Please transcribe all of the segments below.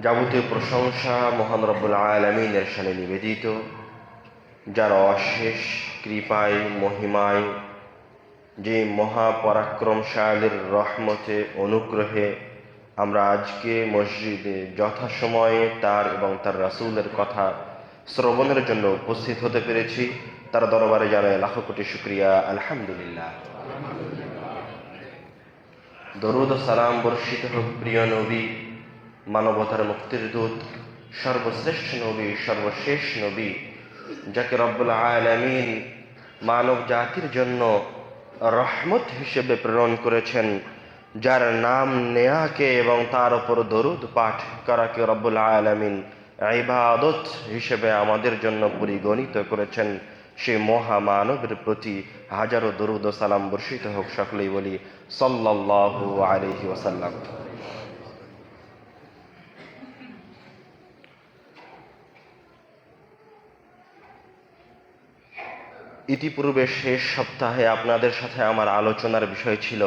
যাবতীয় প্রশংসা মহান রব্বুল আলামিনের শানে নিবেদিত, যার অশেষ কৃপায় মহিমায়, যে মহাপরাক্রমশালীর রহমতে অনুগ্রহে আমরা আজকে মসজিদে যথাসময়ে তার এবং তার রাসূলের কথা শ্রবণের জন্য উপস্থিত হতে পেরেছি। তার দরবারে জানাই লাখো কোটি শুকরিয়া, আলহামদুলিল্লাহ। দরুদ ও সালাম বর্ষিত হোক প্রিয় নবী, মানবতার মুক্তির দূত, সর্বশ্রেষ্ঠ নবী, সর্বশেষ নবী, যাকে রব্বুল আলামিন মানব জাতির জন্য রহমত হিসেবে প্রেরণ করেছেন, যার নাম নেয়াকে এবং তার উপর দরুদ পাঠ করাকে রব্বুল আলামিন ইবাদত হিসেবে আমাদের জন্য পরিগণিত করেছেন, সেই মহামানবের প্রতি হাজারো দরুদ ও সালাম বর্ষিত হোক। সকলেই বলি সাল্লাল্লাহু আলাইহি ওয়াসাল্লাম। ইতিপূর্বে শেষ সপ্তাহে আপনাদের সাথে আমার আলোচনার বিষয় ছিল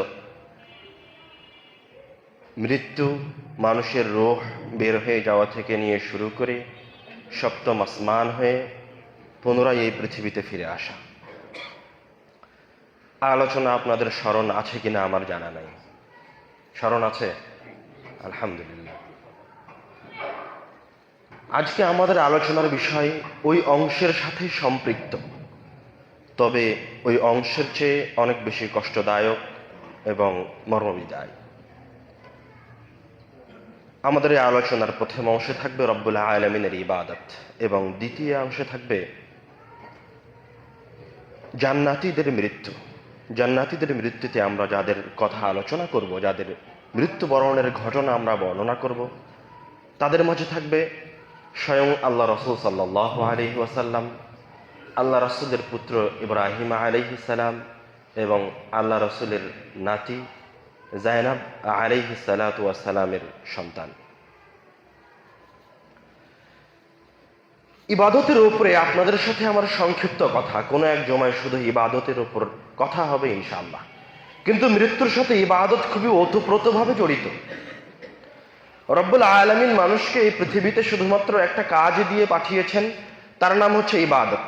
মৃত্যু, মানুষের রূহ বের হয়ে যাওয়া থেকে নিয়ে শুরু করে সপ্তম আসমান হয়ে পুনরায় এই পৃথিবীতে ফিরে আসা। আলোচনা আপনাদের স্মরণ আছে কিনা আমার জানা নাই। স্মরণ আছে? আলহামদুলিল্লাহ। আজকে আমাদের আলোচনার বিষয় ওই অংশের সাথে সম্পৃক্ত, তবে ওই অংশের চেয়ে অনেক বেশি কষ্টদায়ক এবং মর্মবিদায়। আমাদের এই আলোচনার প্রথম অংশে থাকবে রব্বুল আলামিনের ইবাদত এবং দ্বিতীয় অংশে থাকবে জান্নাতীদের মৃত্যু। জান্নাতীদের মৃত্যুতে আমরা যাদের কথা আলোচনা করব, যাদের মৃত্যুবরণের ঘটনা আমরা বর্ণনা করব, তাদের মাঝে থাকবে স্বয়ং আল্লাহ রাসূল সাল্লাল্লাহু আলাইহি ওয়াসাল্লাম, আল্লাহ রাসূলের পুত্র ইব্রাহিম আলাইহিস সালাম এবং আল্লাহ রাসূলের নাতি জায়নাব আলাইহিস সালাতু ওয়াস সালামের সন্তান। ইবাদতের উপরে আপনাদের সাথে আমার সংক্ষিপ্ত কথা, কোনো এক জমায় শুধু ইবাদতের উপর কথা হবে ইনশাআল্লাহ, কিন্তু মৃত্যুর সাথে ইবাদত খুবই ওতপ্রোতভাবে জড়িত। রব্বুল আলামিন মানুষকে এই পৃথিবীতে শুধুমাত্র একটা কাজ দিয়ে পাঠিয়েছেন, তার নাম হচ্ছে ইবাদত।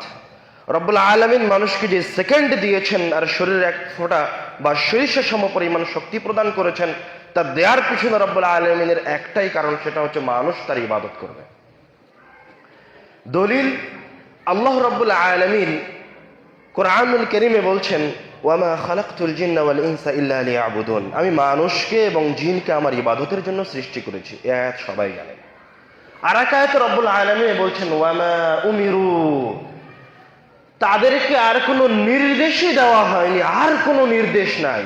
রব্বুল আলামিন মানুষকে যে সেকেন্ড দিয়েছেন আর শরীরের এক ফোঁটা বা সরিষা সম পরিমাণ শক্তি প্রদান করেছেন, তার দেয়ার পিছনে রব্বুল আলামিনের একটাই কারণ, সেটা হচ্ছে মানুষ তার ইবাদত করবে। দলিল, আল্লাহ রাব্বুল আলামিন কোরআনুল কারীমে বলছেন, ওয়ামা খালাকতুল জিন্না ওয়াল ইনসা ইল্লা লিয়াবুদুন, আমি মানুষকে এবং জিনকে আমার ইবাদতের জন্য সৃষ্টি করেছি। এই আয়াত সবাই জানেন। আর এক আয়াতে রব্বুল আলামিন বলছেন, ওয়ামা উমিরু, তাদেরকে আর কোনো নির্দেশই দেওয়া হয়নি, আর কোনো নির্দেশ নাই,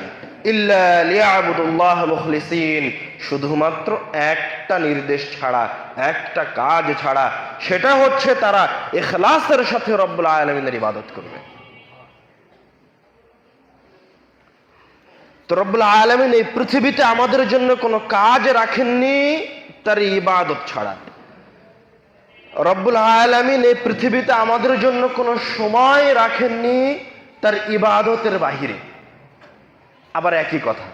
ইল্লা লিয়াবুদুল্লাহ মুখলিসিন, শুধুমাত্র একটা নির্দেশ ছাড়া, একটা কাজ ছাড়া, সেটা হচ্ছে তারা ইখলাসের সাথে রব্বুল আলামিনের ইবাদত করবে। তো রব্বুল আলামিন এই পৃথিবীতে আমাদের জন্য কোনো কাজ রাখেননি তার ইবাদত ছাড়া। রব্বুল আলামিন এই পৃথিবীতে আমাদের জন্য কোনো সময় রাখেননি তার ইবাদতের বাহিরে। আবার একই কথা,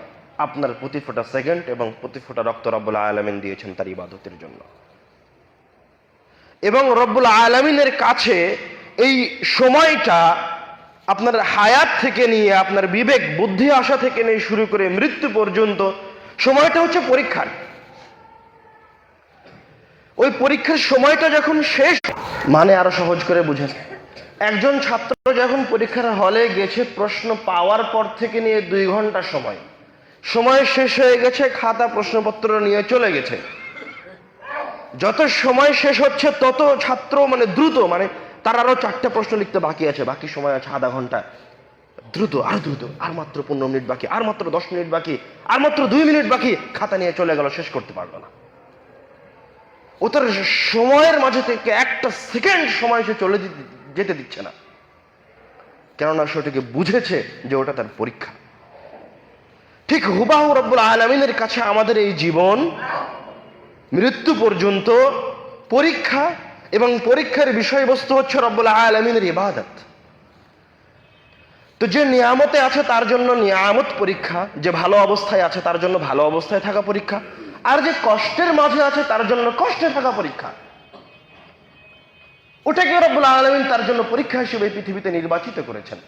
আপনার প্রতি ফোঁটা সেকেন্ড এবং প্রতি ফোঁটা রক্ত রব্বুল আলামিন দিয়েছেন তার ইবাদতের জন্য। এবং রব্বুল আলামিনের কাছে এই সময়টা আপনার হায়াত থেকে নিয়ে আপনার বিবেক বুদ্ধি আসা থেকে নিয়ে শুরু করে মৃত্যু পর্যন্ত সময়টা হচ্ছে পরীক্ষার। ওই পরীক্ষার সময়টা যখন শেষ, মানে আরো সহজ করে বুঝেন, একজন ছাত্র যখন পরীক্ষার হলে গেছে, প্রশ্ন পাওয়ার পর থেকে নিয়ে 2 ঘন্টা সময় শেষ হয়ে গেছে, খাতা প্রশ্নপত্র নিয়ে চলে গেছে। যত সময় শেষ হচ্ছে তত ছাত্র দ্রুত, তার আরো 4টা প্রশ্ন লিখতে বাকি আছে, বাকি সময় আছে আধা ঘন্টা, দ্রুত, আর মাত্র 15 মিনিট বাকি, আর মাত্র 10 মিনিট বাকি, আর মাত্র 2 মিনিট বাকি, খাতা নিয়ে চলে গেল, শেষ করতে পারলো না। ও তার সময়ের মাঝে থেকে একটা সেকেন্ড সময় সে চলে যেতে দিচ্ছে না, কেননা সেটাকে বুঝেছে যে ওটা তার পরীক্ষা। ঠিক হুবাহু রব্বুল আলামিনের কাছে আমাদের এই জীবন মৃত্যু পর্যন্ত পরীক্ষা, এবং পরীক্ষার বিষয়বস্তু হচ্ছে রব্বুল আলামিনের ইবাদত। তো যে নিয়ামতে আছে তার জন্য নিয়ামত পরীক্ষা, যে ভালো অবস্থায় আছে তার জন্য ভালো অবস্থায় থাকা পরীক্ষা, আর যে কষ্টের মাঝে আছে তার জন্য কষ্টে থাকা পরীক্ষা, ওটাকে রব্বুল আলামিন তার জন্য পরীক্ষা হিসেবে পৃথিবীতে নির্বাচিত করেছেন।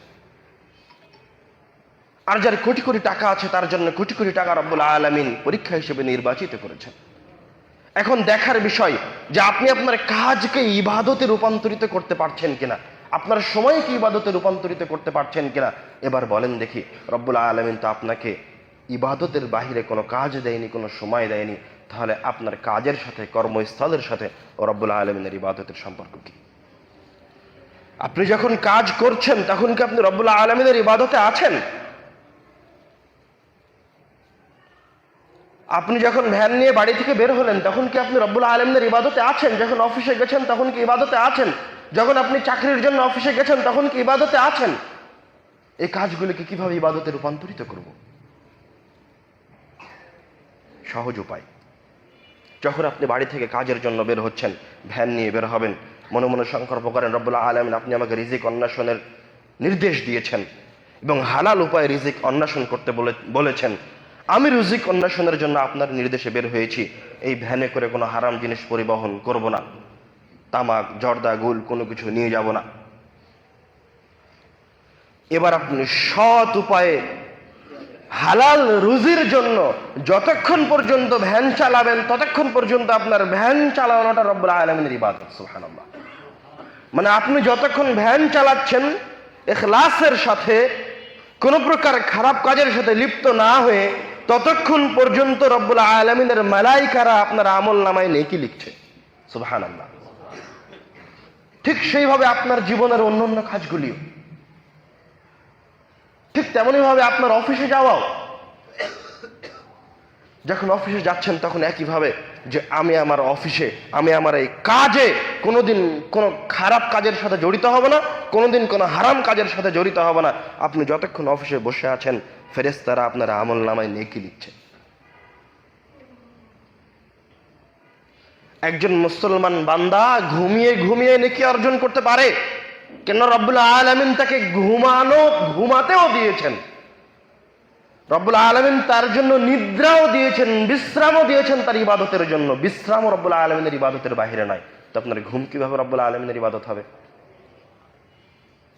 আর যার কোটি কোটি টাকা আছে তার জন্য কোটি কোটি টাকা রব্বুল আলামিন পরীক্ষা হিসেবে নির্বাচিত করেছেন। এখন দেখার বিষয় যে আপনি আপনার কাজকে ইবাদতে রূপান্তরিত করতে পারছেন কিনা, আপনার সময়কে ইবাদতে রূপান্তরিত করতে পারছেন কিনা। এবার বলেন দেখি, রব্বুল আলামিন তো আপনাকে ইবাদতের বাহিরে কোনো কাজ দেয়নি, কোনো সময় দেয়নি, তাহলে আপনার কাজের সাথে, কর্মস্থলের সাথে রব্বুল আলামিনের ইবাদতের সম্পর্ক কি? আপনি যখন কাজ করছেন তখন কি আপনি রব্বুল আলামিনের ইবাদতে আছেন? আপনি যখন ভ্যান নিয়ে বাড়ি থেকে বের হলেন তখন কি আপনি রব্বুল আলামিনের ইবাদতে আছেন? যখন অফিসে গেছেন তখন কি ইবাদতে আছেন? যখন আপনি চাকরির জন্য অফিসে গেছেন তখন কি ইবাদতে আছেন? এই কাজগুলিকে কিভাবে ইবাদতে রূপান্তরিত করব? সহজ উপায়, যখন আপনি বাড়ি থেকে কাজের জন্য বের হচ্ছেন, ভ্যান নিয়ে বের হবেন, মনে মনে সংকল্প করেন, রব্বুল আলামিন আপনি আমাকে রিজিক অন্বেষণের নির্দেশ দিয়েছেন এবং হালাল উপায়ে রিজিক অন্বেষণ করতে বলেছেন। আমি রিজিক অন্বেষণের জন্য আপনার নির্দেশে বের হয়েছি। এই ভ্যানে করে কোনো হারাম জিনিস পরিবহন করব না, তামাক, জর্দা, গুল কোনো কিছু নিয়ে যাব না। এবার আপনি সৎ উপায়ে হালাল রুজির জন্য যতক্ষণ পর্যন্ত ভ্যান চালাবেন ততক্ষণ পর্যন্ত আপনার ভ্যান চালানোটা রব্বুল আলামিনের ইবাদত। সুবহানাল্লাহ। মানে আপনি যতক্ষণ ভ্যান চালাচ্ছেন ইখলাসের সাথে, কোন প্রকার খারাপ কাজের সাথে লিপ্ত না হয়ে, ততক্ষণ পর্যন্ত রব্বুল আলামিনের মালাইকারা আপনার আমল নামায় নেকি লিখছে। সুবহানাল্লাহ। ঠিক সেইভাবে আপনার জীবনের অন্যান্য কাজগুলিও, ঠিক তেমনি ভাবে আপনার অফিসে যাওয়াও। যখন অফিসে যাচ্ছেন তখন একইভাবে যে আমি আমার অফিসে, আমি আমার এই কাজে কোনোদিন কোনো খারাপ কাজের সাথে জড়িত হব না, কোনোদিন কোনো হারাম কাজের সাথে জড়িত হব না। আপনি যতক্ষণ অফিসে বসে আছেন ফেরেশতারা আপনার আমল নামায় নেকি লিখছে। একজন মুসলমান বান্দা ঘুমিয়ে ঘুমিয়ে নেকি অর্জন করতে পারে, কেন রব্বুল আলামিন তাকে ঘুমাতেও দিয়েছেন। রব্বুল আলামিন তার জন্য নিদ্রাও দিয়েছেন, বিশ্রামও দিয়েছেন তার ইবাদতের জন্য। বিশ্রামও রব্বুল আলামিনের ইবাদতের বাইরে নয়। তো আপনার ঘুম কিভাবে রব্বুল আলামিনের ইবাদত হবে?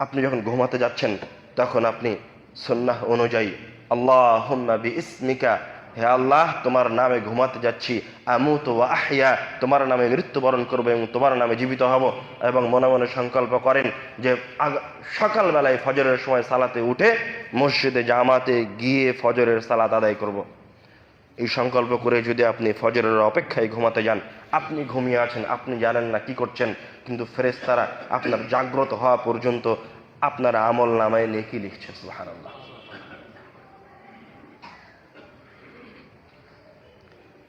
আপনি যখন ঘুমাতে যাচ্ছেন তখন আপনি সুন্নাহ অনুযায়ী আল্লাহুম্মা বিইসমিকা, হে আল্লাহ তোমার নামে ঘুমাতে যাচ্ছি, আমুতু ওয়া আহইয়া, তোমার নামে মৃত্যুবরণ করবো এবং তোমার নামে জীবিত হব। এবং মনে মনে সংকল্প করেন যে সকালবেলায় ফজরের সময় সালাতে উঠে মসজিদে জামাতে গিয়ে ফজরের সালাত আদায় করব। এই সংকল্প করে যদি আপনি ফজরের অপেক্ষায় ঘুমাতে যান, আপনি ঘুমিয়ে আছেন, আপনি জানেন না কি করছেন, কিন্তু ফেরেশতারা আপনার জাগ্রত হওয়া পর্যন্ত আপনার আমল নামায় নেকি লিখছে। সুবহানাল্লাহ।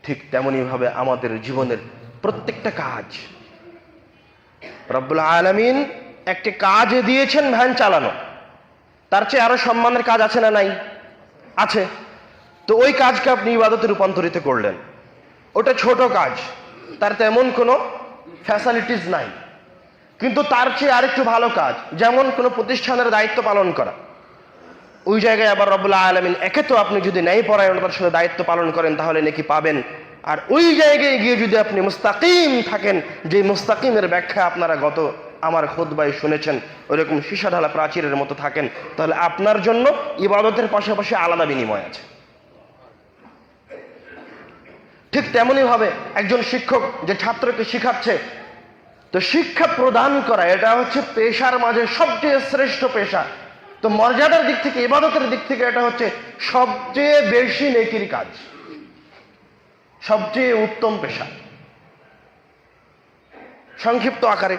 ঠিক তেমনি ভাবে আমাদের জীবনের প্রত্যেকটা কাজ রব্বুল আলামিন একটি কাজ দিয়েছেন, ভ্যান চালানো। তার চেয়ে আরো সম্মানের কাজ আছে না নাই? আছে। তো ওই কাজকে আপনি ইবাদতে রূপান্তরিত করলেন, ওটা ছোট কাজ, তার তেমন কোনো ফ্যাসিলিটিস নাই, কিন্তু তার চেয়ে আরেকটু ভালো কাজ, যেমন কোনো প্রতিষ্ঠানের দায়িত্ব পালন করা। ওই জায়গায় আবার রব্বুল আলামিন, একে তো আপনি যদি ন্যায় পরায়ণতার সাথে দায়িত্ব পালন করেন তাহলে নাকি পাবেন, আর ওই জায়গায় গিয়ে যদি আপনি মুস্তাকিম থাকেন, যে মুস্তাকিমের ব্যাখ্যা আপনারা গত আমার খুতবায় শুনেছেন, ওইরকম সীসা ঢালা প্রাচীরের মতো থাকেন, তাহলে আপনার জন্য ইবাদতের পাশাপাশি আলাদা বিনিময় আছে। ঠিক তেমনি ভাবে একজন শিক্ষক যে ছাত্রকে শিখাচ্ছে, তো শিক্ষা প্রদান করা এটা হচ্ছে পেশার মাঝে সবচেয়ে শ্রেষ্ঠ পেশা। তো মর্যাদার দিক থেকে, ইবাদতের দিক থেকে এটা হচ্ছে সবচেয়ে বেশি নেকির কাজ, সবচেয়ে উত্তম পেশা। সংক্ষিপ্ত আকারে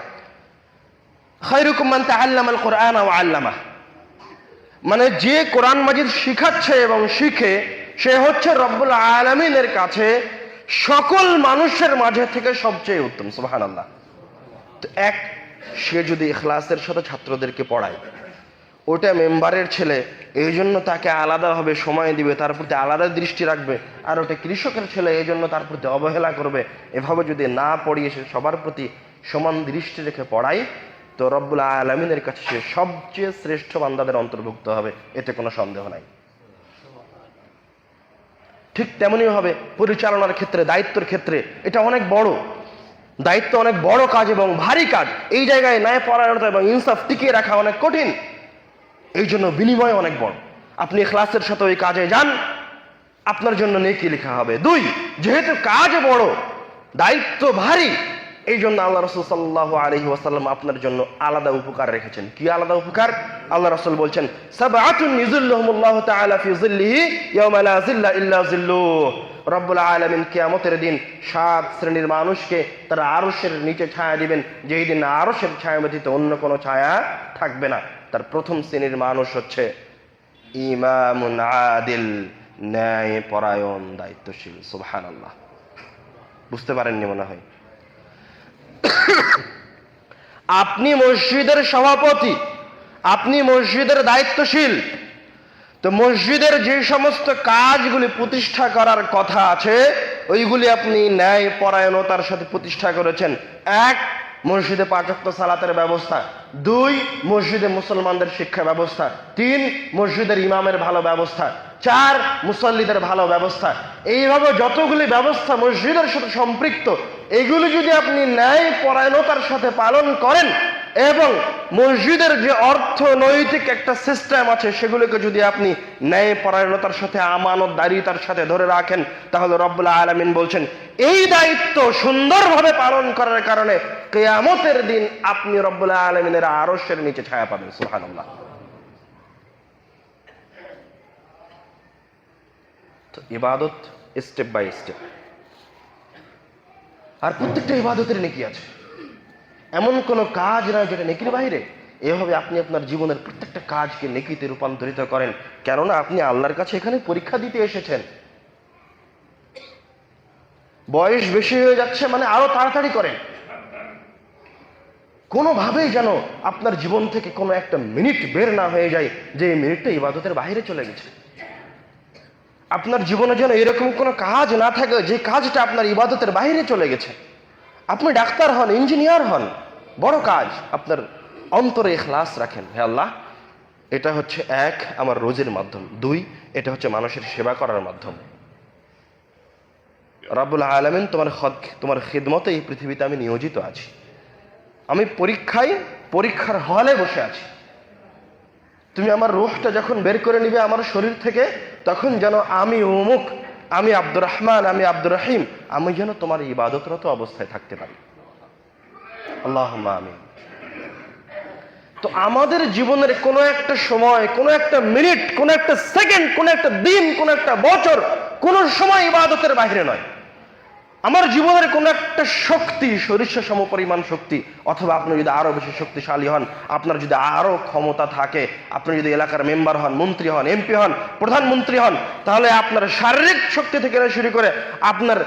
খায়রুকুম মান তাআল্লামাল কুরআন ওয়া আল্লামাহ, মানে যে কোরআন মাজিদ শিখাচ্ছে এবং শিখে, সে হচ্ছে রব্বুল আলামিনের কাছে সকল মানুষের মাঝে থেকে সবচেয়ে উত্তম। সুবহানাল্লাহ। তো সে যদি ইখলাসের সাথে ছাত্রদেরকে পড়ায়, ওটা মেম্বারের ছেলে, এই জন্য তাকে আলাদাভাবে সময় দিবে, তার প্রতি আলাদা দৃষ্টি রাখবে, আর ওটা কৃষকের ছেলে, এই জন্য তার প্রতি অবহেলা করবে, এভাবে যদি না পড়িয়ে সে সবার প্রতি সমান দৃষ্টি রেখে পড়ায়, তো রব্বুল আলামিনের কাছে সে সবচেয়ে শ্রেষ্ঠ বান্দাদের অন্তর্ভুক্ত হবে, এতে কোনো সন্দেহ নাই। ঠিক তেমনি হবে পরিচালনার ক্ষেত্রে, দায়িত্বের ক্ষেত্রে এটা অনেক বড় দায়িত্ব, অনেক বড় কাজ এবং ভারী কাজ। এই জায়গায় ন্যায়পরায়ণতা এবং ইনসাফ টিকিয়ে রাখা অনেক কঠিন, এই জন্য বিনিময় অনেক বড়। আপনি ইখলাসের সাথে ওই কাজে যান, আপনার জন্য নেকি লেখা হবে। 2, যেহেতু কাজ বড়, দায়িত্ব ভারী, এই জন্য আল্লাহ রাসূল সাল্লাল্লাহু আলাইহি ওয়াসাল্লাম আপনার জন্য আলাদা উপকার রেখেছেন। কি আলাদা উপকার? আল্লাহ রাসূল বলছেন, সাবআতুন ইযিল্লুহুমুল্লাহু তাআলা ফি যিল্লিহি ইয়াওমা লা যিল্লা ইল্লা যিল্লুহ। রব্বুল আলামিন কিয়ামতের দিন 7 শ্রেণীর মানুষকে তার আরশের নিচে ছায়া দিবেন, যেই দিন আরশের ছায়া ব্যতীত অন্য কোনো ছায়া থাকবে না। তার প্রথম শ্রেণীর মানুষ হচ্ছে ইমামুন আদিল, ন্যায় পরায়ণ, দায়িত্বশীল। সুবহানাল্লাহ। বুঝতে পারেননি মনে হয়। আপনি মসজিদের সভাপতি, আপনি মসজিদের দায়িত্বশীল, তো মসজিদের যে সমস্ত কাজগুলি প্রতিষ্ঠা করার কথা আছে ওইগুলি আপনি ন্যায় পরায়ণতার সাথে প্রতিষ্ঠা করেছেন। 1, মসজিদে 5 ওয়াক্ত সালাতের ব্যবস্থা। 2, মসজিদে মুসলমানদের শিক্ষা ব্যবস্থা। 3, মসজিদের ইমামের ভালো ব্যবস্থা। 4, মুসল্লিদের ভালো ব্যবস্থা। এইভাবে যতগুলি ব্যবস্থা মসজিদের সাথে সম্পৃক্ত, এগুলি যদি আপনি ন্যায় পরায়ণতার সাথে পালন করেন এবং মসজিদের যে অর্থনৈতিক একটা সিস্টেম আছে সেগুলোকে যদি আপনি ন্যায় পরায়ণতার সাথে, আমানতদারিতার সাথে ধরে রাখেন, তাহলে রব্বুল আলামিন বলছেন এই দায়িত্ব সুন্দরভাবে পালন করার কারণে কিয়ামতের দিন আপনি রব্বুল আলামিনের আরশের নিচে ছায়া পাবেন। সুবহানাল্লাহ। তো ইবাদত স্টেপ বাই স্টেপ, আর প্রত্যেকটা ইবাদতের নেকি আছে, এমন কোনো কাজ নয় যেটা নেকির বাইরে। এভাবে আপনি আপনার জীবনের প্রত্যেকটা কাজকে নেকিতে রূপান্তরিত করেন, কেননা আপনি আল্লাহর কাছে এখানে পরীক্ষা দিতে এসেছেন। বয়স বেশি হয়ে যাচ্ছে মানে আরো তাড়াতাড়ি করেন, কোনোভাবেই যেন আপনার জীবন থেকে কোনো একটা মিনিট বের না হয়ে যায় যে এই মিনিটটা ইবাদতের বাইরে চলে গেছে। আপনার জীবনে যেন এরকম কোনো কাজ না থাকে যে কাজটা আপনার ইবাদতের বাইরে চলে গেছে। আপনি ডাক্তার হন, ইঞ্জিনিয়ার হন, বড় কাজ, আপনার অন্তরে ইখলাস রাখেন, হে আল্লাহ এটা হচ্ছে 1 আমার রোজের মাধ্যম, 2 এটা হচ্ছে মানুষের সেবা করার মাধ্যম। রব্বুল আলামিন তোমার খিদমতে এই পৃথিবীতে আমি নিয়োজিত আছি, আমি পরীক্ষার হলে বসে আছি। তুমি আমার রূহটা যখন বের করে নিবে আমার শরীর থেকে, তখন যেন আমি অমুক, আমি আব্দুর রহমান, আমি আব্দুর রহিম, আমি যেন তোমার ইবাদতরত অবস্থায় থাকতে পারি। আল্লাহুম্মা আমিন। তো আমাদের জীবনের কোনো একটা সময়, কোনো একটা মিনিট, কোনো একটা সেকেন্ড, কোনো একটা দিন, কোনো একটা বছর, কোনো সময় ইবাদতের বাইরে নয়। আমার জীবনের কোনো একটা শক্তি, সরিষা সমপরিমাণ শক্তি, অথবা আপনি যদি আরো বেশি শক্তিশালী হন, আপনার যদি আরো ক্ষমতা থাকে, আপনি যদি এলাকার মেম্বার হন, মন্ত্রী হন, এমপি হন, প্রধানমন্ত্রী হন, তাহলে আপনার শারীরিক শক্তি থেকে শুরু করে আপনার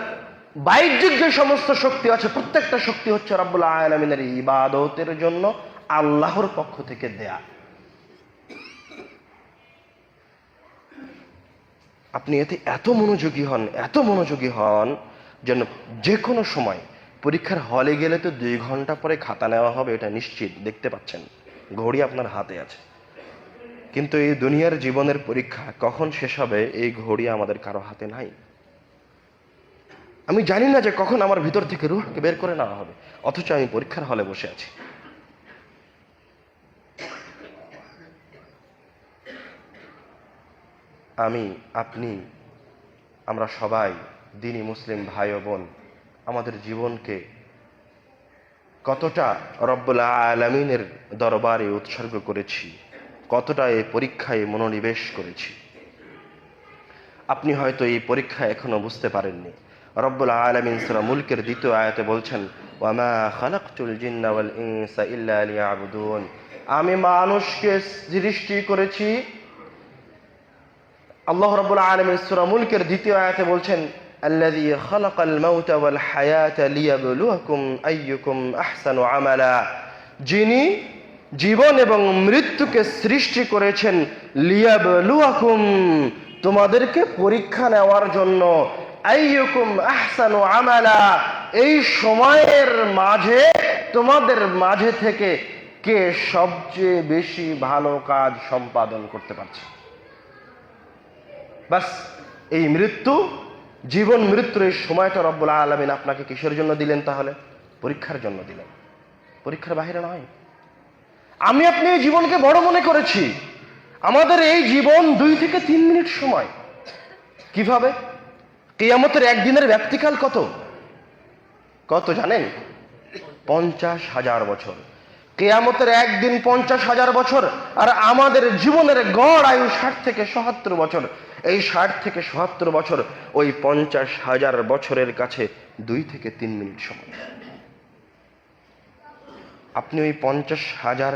বাহ্যিক যে সমস্ত শক্তি আছে, প্রত্যেকটা শক্তি হচ্ছে রব্বুল আলামিনের ইবাদতের জন্য আল্লাহর পক্ষ থেকে দেয়া। আপনি এতে এত মনোযোগী হন যেন যে কোনো সময় পরীক্ষার হলে গেলে তো 2 ঘন্টা পরে খাতা নেওয়া হবে, এটা নিশ্চিত। দেখতে পাচ্ছেন ঘড়ি আপনার হাতে আছে, কিন্তু এই দুনিয়ার জীবনের পরীক্ষা কখন শেষ হবে এই ঘড়ি আমাদের কারো হাতে নাই। আমি জানি না যে কখন আমার ভিতর থেকে রূহকে বের করে নেওয়া হবে, অথচ আমি পরীক্ষার হলে বসে আছি। আমি, আপনি, আমরা সবাই দ্বীনি মুসলিম ভাই ও বোন আমাদের জীবনকে কতটা রব্বুল আলামিনের দরবারে উৎসর্গ করেছি, কতটা এই পরীক্ষায় মনোনিবেশ করেছি। আপনি হয়তো এই পরীক্ষা এখনো বুঝতে পারেননি। রব্বুল আলামিন সূরা মুলকের 2য় আয়াতে বলছেন, ওয়ামা খালাকতুল জিন্না ওয়াল ইনসা ইল্লা লিয়াবুদুন, আমি মানুষকে সৃষ্টি করেছি। আল্লাহ রাব্বুল আলামিন সূরা মুলকের 2য় আয়াতে বলছেন, আল্লাযী খালাকাল মাউতা ওয়াল হায়াতা লিয়াবলুয়াকুম আইয়ুকুম আহসানু আমালা, যিনি জীবন এবং মৃত্যুকে সৃষ্টি করেছেন লিয়াবলুয়াকুম, তোমাদেরকে পরীক্ষা নেওয়ার জন্য, আইয়ুকুম আহসানু আমালা, এই সময়ের মাঝে তোমাদের মাঝে থেকে কে সবচেয়ে বেশি ভালো কাজ সম্পাদন করতে পারছে। বাস এই মৃত্যু, জীবন মৃত্যুর এই সময়টা রব্বুল আলামিন আপনাকে কিসের জন্য দিলেন? তাহলে পরীক্ষার জন্য দিলেন, পরীক্ষার বাইরে নয়। আমি আপনি এই জীবনকে বড় মনে করেছি। আমাদের এই জীবন 2 থেকে 3 মিনিট সময়। কিভাবে? কিয়ামতের একদিনের ব্যক্তিকাল কত কত জানেন? 50,000 বছর। কিয়ামতের একদিন 50,000 বছর, আর আমাদের জীবনের গড় আয়ু 60 থেকে 77 বছর। এই 60 থেকে 77 বছর, ওই 50,000 বছরের কাছে 2 থেকে 3 মিনিট সময়। আপনি ওই 50,000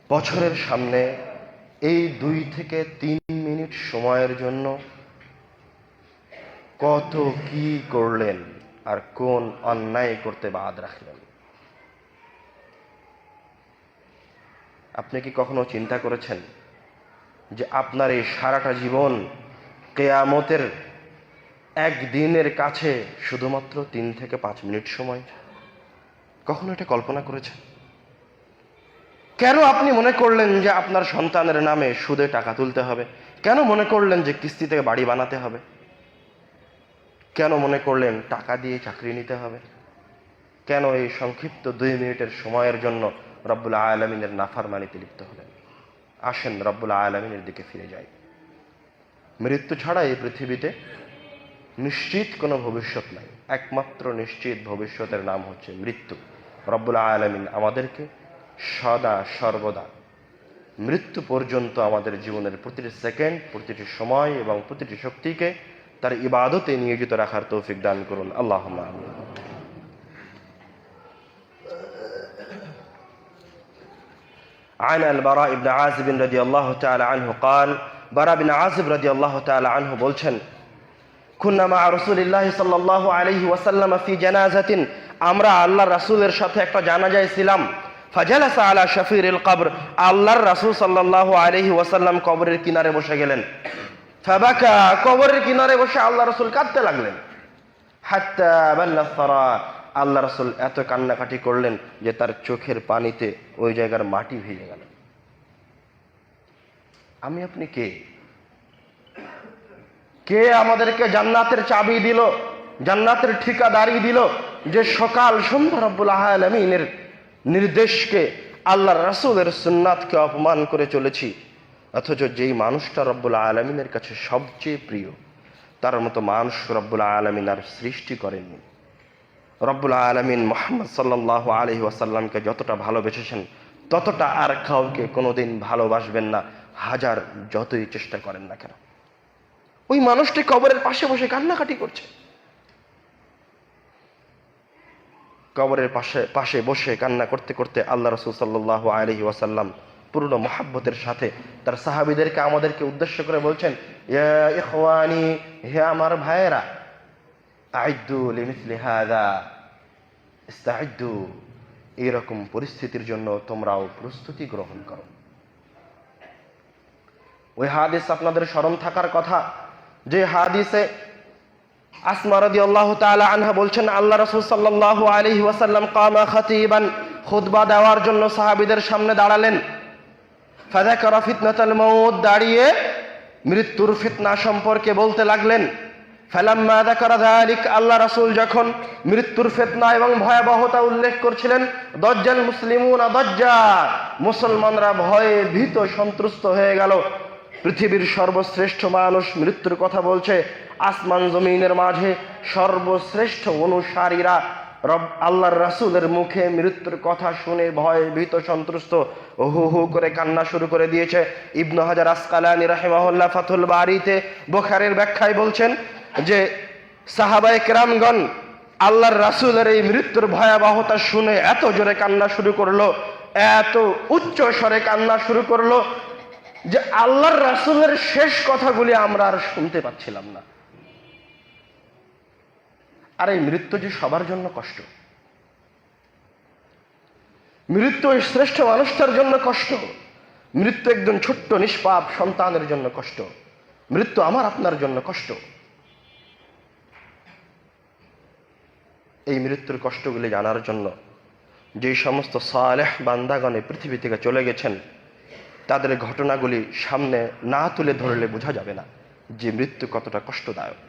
বছরের সামনে এই 2 থেকে 3 মিনিট সময়ের জন্য কত কি করলেন, আর কোন অন্যায় করতে বাদ রাখলেন? আপনি কি কখনো চিন্তা করেছেন যে আপনার এই সারাটা জীবন কিয়ামতের একদিনের কাছে শুধুমাত্র 3 থেকে 5 মিনিট সময়? কখনো এটা কল্পনা করেছেন? কেন আপনি মনে করলেন যে আপনার সন্তানের নামে সুদে টাকা তুলতে হবে? কেন মনে করলেন যে কিস্তিতে বাড়ি বানাতে হবে? কেন মনে করলেন টাকা দিয়ে চাকরি নিতে হবে? কেন এই সংক্ষিপ্ত 2 মিনিটের সময়ের জন্য রব্বুল আলামিনের নাফরমানিতে লিপ্ত হলেন? আসেন রব্বুল আলামিনের দিকে ফিরে যাই। মৃত্যু ছাড়া এই পৃথিবীতে নিশ্চিত কোনো ভবিষ্যৎ নাই। একমাত্র নিশ্চিত ভবিষ্যতের নাম হচ্ছে মৃত্যু। রব্বুল আলামিন আমাদেরকে সদা সর্বদা মৃত্যু পর্যন্ত আমাদের জীবনের প্রতিটি সেকেন্ড, প্রতিটি সময় এবং প্রতিটি শক্তিকে তার ইবাদতে নিয়োজিত রাখার তৌফিক দান করুন। আল্লাহুম্মা আমিন। عن البراء بن عازب رضي الله تعالى عنه قال, বারা বিন আজিব রাদিয়াল্লাহু তাআলা আনহু বলছেন, কুন্না মা রাসূলিল্লাহি সাল্লাল্লাহু আলাইহি ওয়াসাল্লাম ফি জানাজাতিন, আমরা আল্লাহর রাসূলের সাথে একটা জানাজায় ছিলাম। ফাজালাসা আলা শাফিরিল কবর, আল্লাহর রাসূল সাল্লাল্লাহু আলাইহি ওয়াসাল্লাম কবরের কিনারে বসে গেলেন। ফাবাকা, কবরের কিনারে বসে আল্লাহ রাসূল কাঁদতে লাগলেন। হাত্তা বাল্লা সারা, আল্লাহ রাসূল এত কান্নাকাটি করলেন যে তার চোখের পানিতে ওই জায়গার মাটি ভিজে গেল। আমি আপনি কে? কে আমাদেরকে জান্নাতের চাবি দিল, জান্নাতের ঠিকাদারি দিল, যে সকাল সন্ধ্যা রব্বুল আলামিনের নির্দেশকে, আল্লাহর রাসূলের সুন্নাতকে অপমান করে চলেছি। অথচ যেই মানুষটা রব্বুল আলামিনের কাছে সবচেয়ে প্রিয়, তার মতো মানুষ রব্বুল আলামিন আর সৃষ্টি করেননি। রব্বুল আলামিন মুহাম্মদ সাল্লাল্লাহু আলাইহি ওয়াসাল্লামকে যতটা ভালোবেসেছেন, ততটা আর কাউকে কোনোদিন ভালোবাসবেন না, হাজার যতই চেষ্টা করেন না কেন। ওই মানুষটি কবরের পাশে বসে কান্নাকাটি করছে। কবরের পাশে বসে কান্না করতে করতে আল্লাহ রাসূল সাল্লাল্লাহু আলাইহি ওয়াসাল্লাম পূর্ণ মহাব্বতের সাথে তার সাহাবীদেরকে, আমাদেরকে উদ্দেশ্য করে বলছেন, ইয়া ইখওয়ানি, হে আমার ভাইয়েরা, আইদ্দু লিমিসলি হাযা, ইস্তাইদ্দু, এরকম পরিস্থিতির জন্য তোমরাও প্রস্তুতি গ্রহণ করো। ওই হাদিস আপনাদের স্মরণ থাকার কথা, যে হাদিসে আসমা রাদিয়াল্লাহু তাআলা আনহা বলছেন, আল্লাহ রাসূল সাল্লাল্লাহু আলাইহি ওয়াসাল্লাম কামা খাতিবান, খুতবা দেওয়ার জন্য সাহাবীদের সামনে দাঁড়ালেন। ফাযাকারা ফিতনাতাল মাউত, দাঁড়িয়ে মৃত্যুর ফিতনা সম্পর্কে বলতে লাগলেন। ফালাম্মা যাকারা যালিক, আল্লাহ রাসূল যখন মৃত্যুর ফিতনা এবং ভয়াবহতা উল্লেখ করছিলেন, দাজ্জাল মুসলিমুনা দাজ্জা, মুসলমানরা ভয়ে ভীত সন্ত্রস্ত হয়ে গেল। পৃথিবীর সর্বশ্রেষ্ঠ মানুষ মৃত্যুর কথা বলছে, আসমান জমিনের মাঝে সর্বশ্রেষ্ঠ অনুসারীরা আল্লাহর রাসূলের মুখে মৃত্যুর কথা শুনে ভয়ে ভীত সন্ত্রস্ত হু হু করে কান্না শুরু করে দিয়েছে। ইবনে হাজার আসকালানী রাহিমাহুল্লাহ ফাথুল বারীতে বুখারীর ব্যাখ্যায় বলছেন যে সাহাবায়ে কেরামগণ আল্লাহর রাসূলের এই মৃত্যুর ভয়াবহতা শুনে এত জোরে কান্না শুরু করলো, এত উচ্চ স্বরে কান্না শুরু করলো যে আল্লাহর রাসূলের শেষ কথাগুলি আমরা আর শুনতে পাচ্ছিলাম না। আর এই মৃত্যু যে সবার জন্য কষ্ট, মৃত্যু এই শ্রেষ্ঠ মানুষটার জন্য কষ্ট, মৃত্যু একজন ছোট্ট নিষ্পাপ সন্তানের জন্য কষ্ট, মৃত্যু আমার আপনার জন্য কষ্ট। এই মৃত্যুর কষ্টগুলি জানার জন্য যে সমস্ত সালেহ বান্দাগণে পৃথিবী থেকে চলে গেছেন, তাদের ঘটনাগুলি সামনে না তুলে ধরলে বোঝা যাবে না। যে মৃত্যু কতটা কষ্টদায়ক।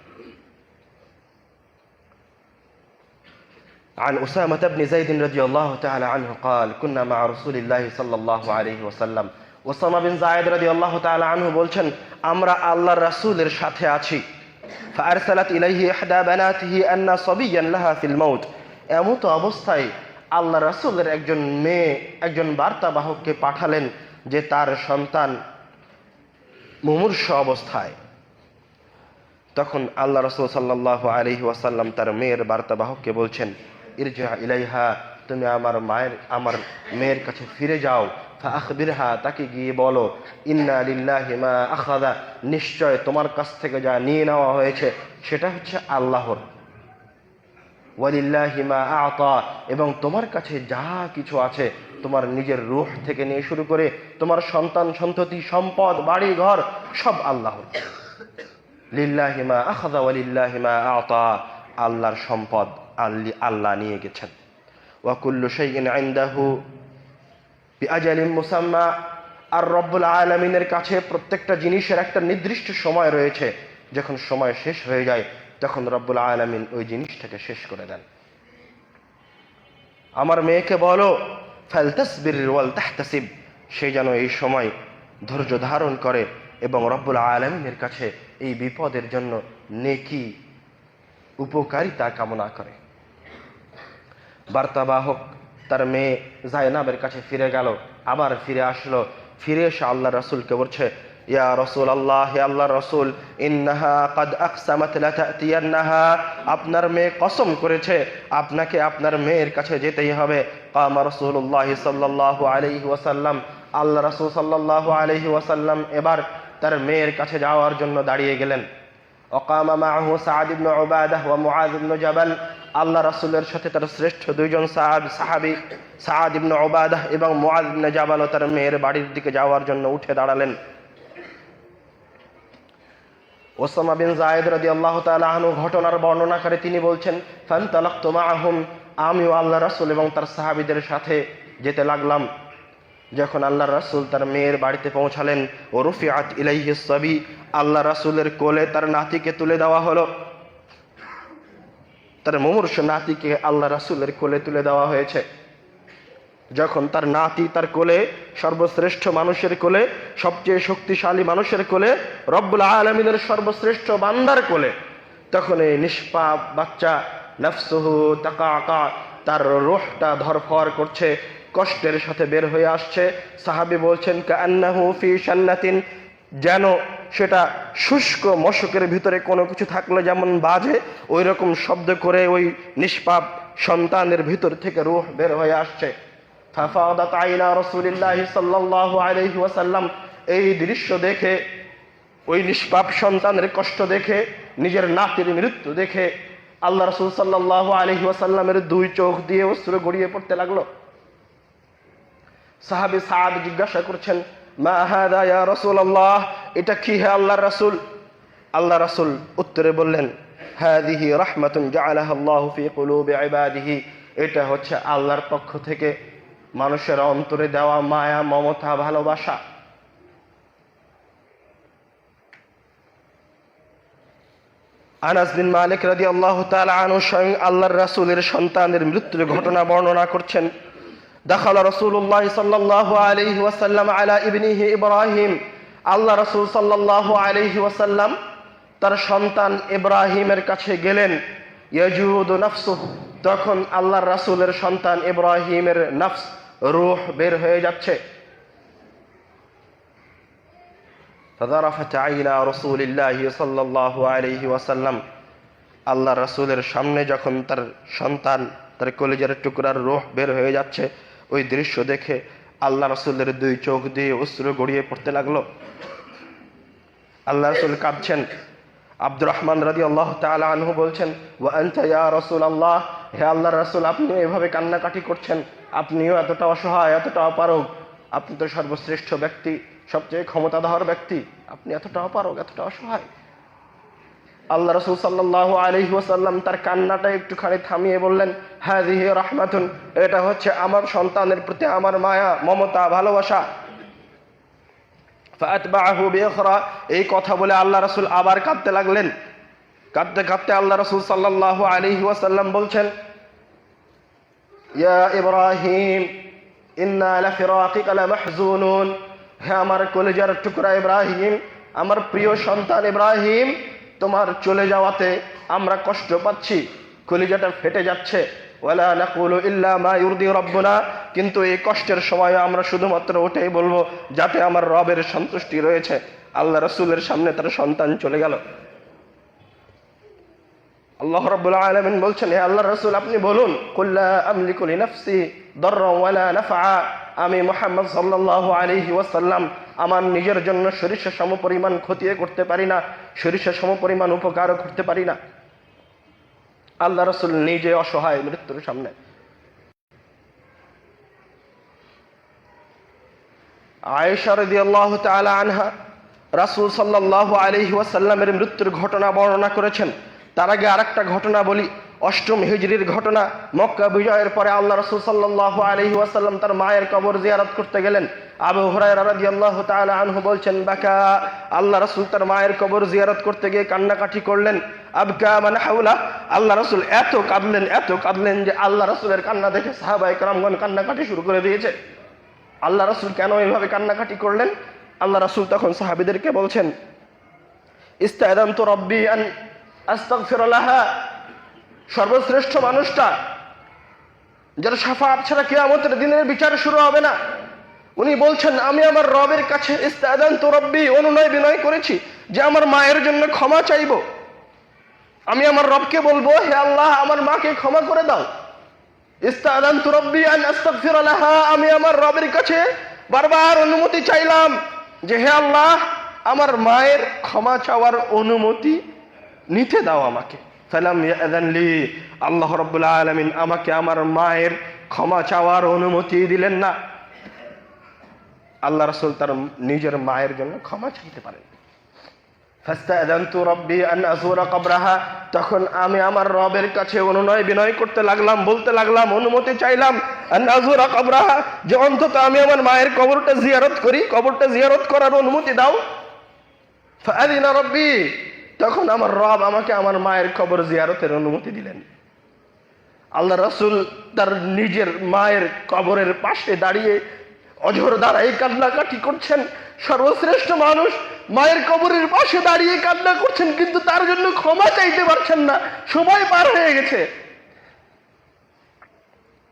عن أسامة بن زيد رضي الله تعالى عنه قال كنا مع رسول الله صلى الله عليه وسلم ওসামা বিন যায়েদ রাদিয়াল্লাহু তাআলা আনহু বলছেন, আমরা আল্লাহর রাসূলের সাথে আছি। فأرسلت إليه إحدى بناته أن صبيا لها في الموت। এমত অবস্থায় আল্লাহ রাসূলের একজন মেয়ে একজন বার্তাবাহককে পাঠালেন যে তার সন্তান মুমূর্ষ অবস্থায়। তখন আল্লাহ রাসূল সাল্লাল্লাহু আলাইহি ওয়াসাল্লাম তার মেয়ের বার্তাবাহককে বলছেন, ইরজা ইলাইহা, তুমি আমার মেয়ের কাছে ফিরে যাও। ফাআখবিরহা, তাকে গিয়ে বলো, ইন্না লিল্লাহি মা আখাযা, নিশ্চয় তোমার কাছ থেকে যা নিয়ে নেওয়া হয়েছে সেটা হচ্ছে আল্লাহর। ওয়ালিল্লাহি মা আ'তা, এবং তোমার কাছে যা কিছু আছে তোমার নিজের রূহ থেকে নিয়ে শুরু করে তোমার সন্তান সন্ততি সম্পদ বাড়ি ঘর সব আল্লাহর। লিল্লাহি মা আখাযা ওয়ালিল্লাহি মা আ'তা, আল্লাহর সম্পদ আল্লাহ নিয়ে গেছেন। ওয়া কুল্লু শাইইন ইনদাহু বিআজালিন মুসাম্মা, আর রব্বুল আলামিনের কাছে প্রত্যেকটা জিনিসের একটা নির্দিষ্ট সময় রয়েছে। যখন সময় শেষ হয়ে যায় তখন রব্বুল আলামিন ওই জিনিসটাকে শেষ করে দেন। আমার মেয়েকে বলো, ফালতাসবির ওয়াল তাহতাসিব, সে যেন এই সময় ধৈর্য ধারণ করে এবং রব্বুল আলামিনের কাছে এই বিপদের জন্য নেকি উপকারিতা কামনা করে। বার্তাবাহক তার মেয়ে জায়নাবের কাছে ফিরে গেল, আবার ফিরে আসলো। ফিরে এসে আল্লাহ রাসূলকে বলছে, ইয়া রাসূলুল্লাহ, হে আল্লাহর রাসূল, ইন্নাহা ক্বাদ আকসামাত লা তা'তিয়ান্নাহা, আপনার মেয়ে কসম করেছে আপনাকে আপনার মেয়ের কাছে যেতেই হবে। কামা রাসূলুল্লাহ সাল্লাল্লাহু আলাইহি ওয়াসাল্লাম, আল্লাহ রাসূল সাল্লাল্লাহু আলাইহি ওয়াসাল্লাম এবার তার মেয়ের কাছে যাওয়ার জন্য দাঁড়িয়ে গেলেন। ওয়াকামা মাআহু সা'দ ইবনে উবাদাহ ওয়া মুআয ইবনে জাবাল, আল্লাহ রাসূলের সাথে তার শ্রেষ্ঠ দুইজন সাহাবী সা'দ ইবনে উবাদাহ এবং মুআয ইবনে জাবাল তার মেয়ের বাড়ির দিকে যাওয়ার জন্য উঠে দাঁড়ালেন। ওসামা বিন যায়েদ রাদিয়াল্লাহু তাআলা আনহু ঘটনার বর্ণনা করে তিনি বলছেন, ফান্তালাকতু মাআহুম, আমিও আল্লাহ রাসূল এবং তার সাহাবীদের সাথে যেতে লাগলাম। যখন আল্লাহ রাসূল তার মেয়ের বাড়িতে পৌঁছালেন, ও রুফিআত ইলাইহি সাবি, আল্লাহ রাসূলের কোলে তার নাতিকে তুলে দেওয়া হলো। তার মুমূর্ষ নাতিকে আল্লাহ রাসূলের কোলে তুলে দেওয়া হয়েছে। যখন তার নাতি তার কোলে, সর্বশ্রেষ্ঠ মানুষের কোলে, সবচেয়ে শক্তিশালী মানুষের কোলে, রব্বুল আলামিনের সর্বশ্রেষ্ঠ বান্দার কোলে, তখন এই নিষ্পাপ বাচ্চা নাফসুহু তাকাআকা, তার রূহটা ধরফর করছে, কষ্টের সাথে বের হয়ে আসছে। সাহাবী বলছেন, কাআন্নাহু ফি শান্নাতিন, যেন সেটা শুষ্ক মশকের ভিতরে কোনো কিছু থাকলে যেমন বাজে, ওই রকম শব্দ করে ওই নিষ্পাপ সন্তানের ভিতর থেকে রূহ বের হয়ে আসছে। ফাফাদাত আইনা রাসূলিল্লাহি সাল্লাল্লাহু আলাইহি ওয়াসাল্লাম, এই দৃশ্য দেখে, ওই নিষ্পাপ সন্তানের কষ্ট দেখে, নিজের নাতির মৃত্যু দেখে আল্লাহ রাসূল সাল্লাল্লাহু আলাইহি ওয়াসাল্লামের দুই চোখ দিয়ে অশ্রু গড়িয়ে পড়তে লাগলো। সাহাবী সাদ জিজ্ঞাসা করছেন, মা হাদা ইয়া রাসূলুল্লাহ, এটা কি হে আল্লাহর রাসূল? আল্লাহ রাসূল উত্তরে বললেন, হাদিহি রাহমাতুন জাআলাহা আল্লাহু ফি কুলুবি ইবাদিহি, এটা হচ্ছে আল্লাহর পক্ষ থেকে মানুষের অন্তরে দেওয়া মায়া, মমতা, ভালোবাসা। আনাস বিন মালিক রাদিয়াল্লাহু তাআলা আনহু স্বয়ং আল্লাহর রাসূলের সন্তানের মৃত্যুর ঘটনা বর্ণনা করছেন। দাখালা রাসূলুল্লাহ সাল্লাল্লাহু আলাইহি ওয়াসাল্লাম আলা ইবনিহি ইব্রাহিম, আল্লাহ রাসূল সাল্লাল্লাহু আলাইহি ওয়াসাল্লাম তার সন্তান ইব্রাহিমের কাছে গেলেন। ইয়াজুদু নাফসুহু, তখন আল্লাহর রাসূলের সন্তান ইব্রাহিমের নফস, রূহ বের হয়ে যাচ্ছে। ফাযারাফাত আইনা রাসূলিল্লাহি সাল্লাল্লাহু আলাইহি ওয়াসাল্লাম, আল্লাহ রাসূলের সামনে যখন তার সন্তান, তার কলিজার টুকরার রূহ বের হয়ে যাচ্ছে, ওই দৃশ্য দেখে আল্লাহ রাসূলের দুই চোখ দিয়ে অশ্রু গড়িয়ে পড়তে লাগলো। আল্লাহ রাসূল কাঁদছেন। আব্দুর রহমান রাদিয়াল্লাহু তাআলা আনহু বলছেন, ওয়া আনতা ইয়া রাসূলুল্লাহ, হে আল্লাহর রাসূল, আপনি এভাবে কান্নাকাটি করছেন, আপনিও এতটা অসহায়, এতটা অপারগ, আপনি তো সর্বশ্রেষ্ঠ ব্যক্তি, সবচেয়ে ক্ষমতাধর ব্যক্তি, আপনি এতটা অপারগ, এতটা অসহায়। আল্লাহ রাসূল সাল্লাল্লাহু আলাইহি ওয়াসাল্লাম তার কান্নাটা একটুখানি থামিয়ে বললেন, হাযিহি রাহমাতুন, এটা হচ্ছে আমার সন্তানের প্রতি আমার মায়া, মমতা, ভালোবাসা। ফাআতবাহু বিউখরা। এই কথা বলে আল্লাহ রাসূল আবার কাঁদতে লাগলেন। কাঁদতে কাঁদতে আল্লাহ রাসূল সাল্লাল্লাহু আলাইহি ওয়াসাল্লাম বলছেন, ইয়া ইব্রাহিম ইন্না লাফিরাকিকা লামাহজুনুন। হে আমার কলিজার টুকরা ইব্রাহিম, আমার প্রিয় সন্তান ইব্রাহিম, তোমার চলে যাওয়াতে আমরা কষ্ট পাচ্ছি, কলিজাটা ফেটে যাচ্ছে। ওয়ালা নাকুলু ইল্লা মা ইউরদি রাব্বুনা। কিন্তু এই কষ্টের সময় আমরা শুধুমাত্র ওটাই বলবো যাতে আমার রবের সন্তুষ্টি রয়েছে। আল্লাহ রাসূলের সামনে তার সন্তান চলে গেল। আল্লাহ রাব্বুল আলামিন বলছেন, হে আল্লাহর রাসূল আপনি বলুন, কুল লা আমলিকু লিনাফসি দাররা ওয়ালা নাফআ। আমি মুহাম্মদ সাল্লাল্লাহু আলাইহি ওয়াসাল্লাম আমার নিজের জন্য সরিষা সমপরিমাণ ক্ষতিও করতে পারি না, সরিষা সমপরিমাণ উপকারও করতে পারি না। আল্লাহ রাসূল নিজে অসহায় মৃত্যুর সামনে। আয়েশা রাদিয়াল্লাহু তাআলা আনহা রাসূল সাল্লাল্লাহু আলাইহি ওয়াসাল্লামের মৃত্যুর ঘটনা বর্ণনা করেছেন। তার আগে আরেকটা ঘটনা বলি, অষ্টম হিজরির ঘটনা। মক্কা বিজয়ের পরে আল্লাহ রাসূল সাল্লাল্লাহু আলাইহি ওয়াসাল্লাম তার মায়ের কবর জিয়ারত করতে গেলেন। আবু হুরায়রা রাদিয়াল্লাহু তাআলা আনহু বলছেন, বাকা, আল্লাহ রাসূল তার মায়ের কবর জিয়ারত করতে গিয়ে কান্নাকাটি করলেন। আবকা মান হাওলা, আল্লাহ রাসূল এত কাঁদলেন যে আল্লাহ রাসূলের কান্না দেখে সাহাবায়ে কেরামগণ কান্নাকাটি শুরু করে দিয়েছে। আল্লাহ রাসূল কেন এইভাবে কান্নাকাটি করলেন? আল্লাহ রাসূল তখন সাহাবীদেরকে বলছেন, ইস্তাদানতু রাব্বি আন আস্তাগফির লাহা। সর্বশ্রেষ্ঠ মানুষটা, যার শাফাআত ছাড়া কিয়ামতের দিনের বিচার শুরু হবে না, উনি বলছেন আমি আমার রবের কাছে ইস্তাদানতু রাব্বি, অনুনয় বিনয় করেছি যে আমার মায়ের জন্য ক্ষমা চাইব। আমি আমার রবকে বলবো, হে আল্লাহ আমার মাকে ক্ষমা করে দাও। ইস্তাদানতু রাব্বি আন আস্তাগফির লাহা, আমি আমার রবের কাছে বারবার অনুমতি চাইলাম যে হে আল্লাহ আমার মায়ের ক্ষমা চাওয়ার অনুমতি নিতে দাও আমাকে। ফালাম ইয়াযান লি, আল্লাহ রাব্বুল আলামিন আমাকে আমার মায়ের ক্ষমা চাওয়ার অনুমতি দিলেন না। আল্লাহ রাসূল তার নিজের মায়ের জন্য ক্ষমা চাইতে পারেন। ফাস্তাযানতু রাব্বি আন আযুরা কবরাহা, তখন আমি আমার রবের কাছে অনুনয় বিনয় করতে লাগলাম, বলতে লাগলাম, অনুমতি চাইলাম, আন আযুরা কবরাহা, যে অন্তত আমি আমার মায়ের কবরটা জিয়ারত করি, কবরটা জিয়ারত করার অনুমতি দাও। ফাআযিনা রাব্বি, তখন আমার রব আমাকে আমার মায়ের কবর জিয়ারতের অনুমতি দিলেন। আল্লাহ রাসূল তার নিজের মায়ের কবরের পাশে দাঁড়িয়ে অঝোর দাঁড়াই কান্নাকাটি করছেন। সর্বশ্রেষ্ঠ মানুষ মায়ের কবরের পাশে দাঁড়িয়ে কান্না করছেন, কিন্তু তার জন্য ক্ষমা চাইতে পারছেন না। সময় পার হয়ে গেছে,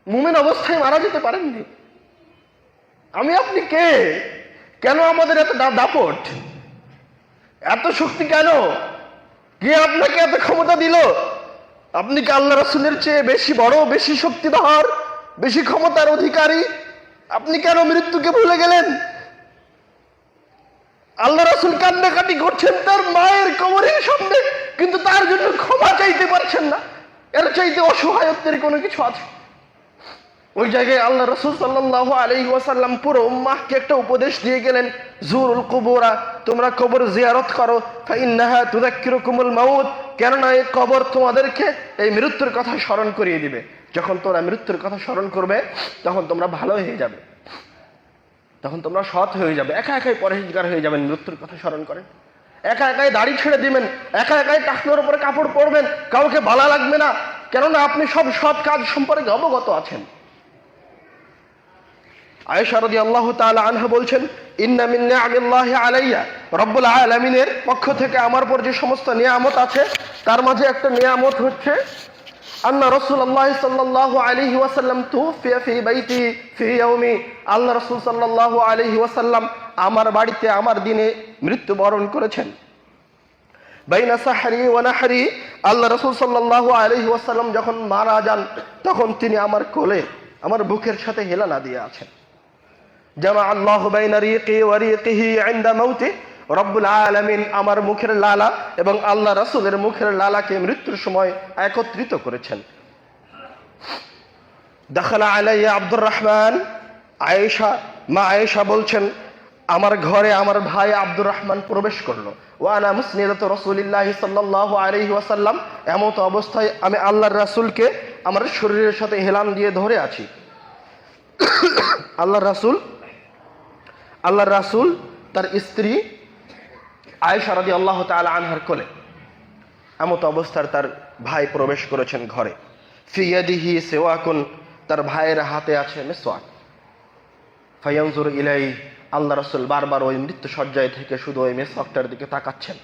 মুমিন অবস্থায় মারা যেতে পারেননি। আমি আপনি কে? কেন আমাদের এত দাপট, এত শক্তি কেন? কে আপনাকে এত ক্ষমতা দিল? আপনি কি আল্লাহ রাসূলের চেয়ে বেশি বড়, বেশি শক্তিধর, বেশি ক্ষমতার অধিকারী? আপনি কেন মৃত্যুকে ভুলে গেলেন? আল্লাহ রাসূল কান্নাকাটি করছেন তার মায়ের কবরের সামনে, কিন্তু তার জন্য ক্ষমা চাইতে পারছেন না। এর চাইতে অসহায়ত্বের কোনো কিছু আছে? ওই জায়গায় আল্লাহ রাসূল সাল্লাল্লাহু আলাইহি ওয়াসাল্লাম পুরো উম্মাহকে একটা উপদেশ দিয়ে গেলেন, জুরুল কুবুরা, তোমরা কবর জিয়ারত করো, ফাইন্নাহা তুযাক্কিরুকুমুল মাউত, কেননা এই কবর তোমাদেরকে এই মৃত্যুর কথা স্মরণ করিয়ে দিবে। যখন তোমরা মৃত্যুর কথা স্মরণ করবে তখন তোমরা ভালো হয়ে যাবে, তখন তোমরা সৎ হয়ে যাবে, একা একাই পরহেজগার হয়ে যাবেন। মৃত্যুর কথা স্মরণ করেন, একা একাই দাড়ি ছেড়ে দিবেন, একা একাই টাকনোর উপরে কাপড় পরবেন, কাউকে ভালো লাগবে না, কেননা আপনি সব সৎ কাজ সম্পর্কে অবগত আছেন। আয়েশা রাদিয়াল্লাহু তাআলা আনহা বলছেন, ইন্না মিন নিআমিল্লাহি আলাইয়া, রব্বুল আলামিনের পক্ষ থেকে আমার উপর যে সমস্ত নিয়ামত আছে তার মাঝে একটা নিয়ামত হচ্ছে আন্না রাসূলুল্লাহ সাল্লাল্লাহু আলাইহি ওয়াসাল্লাম তুফিয়া ফি বাইতি ফি ইয়াউমি, আল্লাহ রাসূল সাল্লাল্লাহু আলাইহি ওয়াসাল্লাম আমার বাড়িতে আমার দিনে মৃত্যুবরণ করেছেন। বাইনা সাহরি ওয়া নাহরি, আল্লাহ রাসূল সাল্লাল্লাহু আলাইহি ওয়াসাল্লাম যখন মারা যান তখন তিনি আমার কোলে, আমার বুকের সাথে হেলানা দিয়ে আছেন। জামা আল্লাহু বাইনা রিকি ওয়া রিকিহি ইনদা মাউতি, রব্বুল আলামিন আমার মুখের লালা এবং আল্লাহ রাসূলের মুখের লালাকে মৃত্যুর সময় একত্রিত করেছেন। দাখালা আলাইয়া আব্দুর রহমান, আয়েশা, মা আয়েশা বলছেন, আমার ঘরে আমার ভাই আব্দুর রহমান প্রবেশ করলো। ওয়া আনা মুসনিদাতু রাসূলিল্লাহি সাল্লাল্লাহু আলাইহি ওয়াসাল্লাম, এমত অবস্থায় আমি আল্লাহর রাসূলকে আমার শরীরের সাথে হেলান দিয়ে ধরে আছি। আল্লাহর রাসূল তার স্ত্রী আয়েশা রাদিয়াল্লাহু তাআলা আনহার কোলে। এমত অবস্থার তার ভাই প্রবেশ করেছেন ঘরে। ফি ইয়াদিহি সিওয়াকুন, তার ভাইয়ের হাতে আছে মিসওয়াক। ফায়ানজুরু ইলাইহি, আল্লাহ রাসূল বারবার ওই মৃত্যু সজ্জায় থেকে শুধু ওই মিসওয়াকটার দিকে তাকাচ্ছেন।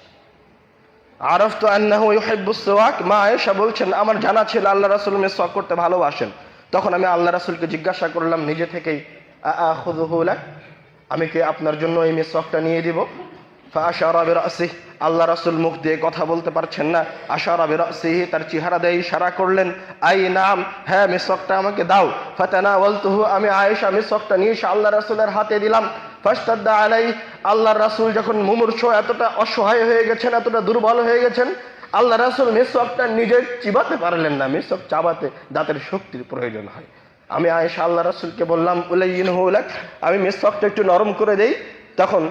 আরাফতু আন্নাহু ইউহিব্বুস সিওয়াক, মা আয়েশা বলছেন আমার জানা ছিল আল্লাহ রাসূল মিসওয়াক করতে ভালোবাসেন। তখন আমি আল্লাহ রাসূলকে জিজ্ঞাসা করলাম নিজে থেকেই, আআখুযুহু লাক, আমি কি আপনার জন্য এই মিসওয়াকটা নিয়ে দিব? ফাআশারা বিরাসিহি, আল্লাহ রাসূল মুখ দিয়ে কথা বলতে পারছেন না, আশারা বিরাসিহি, তার চেহারা দিয়ে ইশারা করলেন, আই নাম, হ্যাঁ মিসওয়াকটা আমাকে দাও। ফাতানাওয়ালতুহু, আমি আয়েশা মিসওয়াকটা নিয়ে এসে আল্লাহ রাসূলের হাতে দিলাম। ফাশতাদ্দা আলাইহি, আল্লাহর রাসূল যখন মুমূর্ষ, এতটা অসহায় হয়ে গেছেন, এতটা দুর্বল হয়ে গেছেন, আল্লাহ রাসূল মিসওয়াকটা নিজে চিবাতে পারলেন না। মিসওয়াক চাবাতে দাঁতের শক্তির প্রয়োজন হয়। আমি আয়েশা আল্লাহ রাসূলকে বললাম, উলাইয়িনহু লাক, আমি মিসওয়াকটা একটু নরম করে দেই। তখন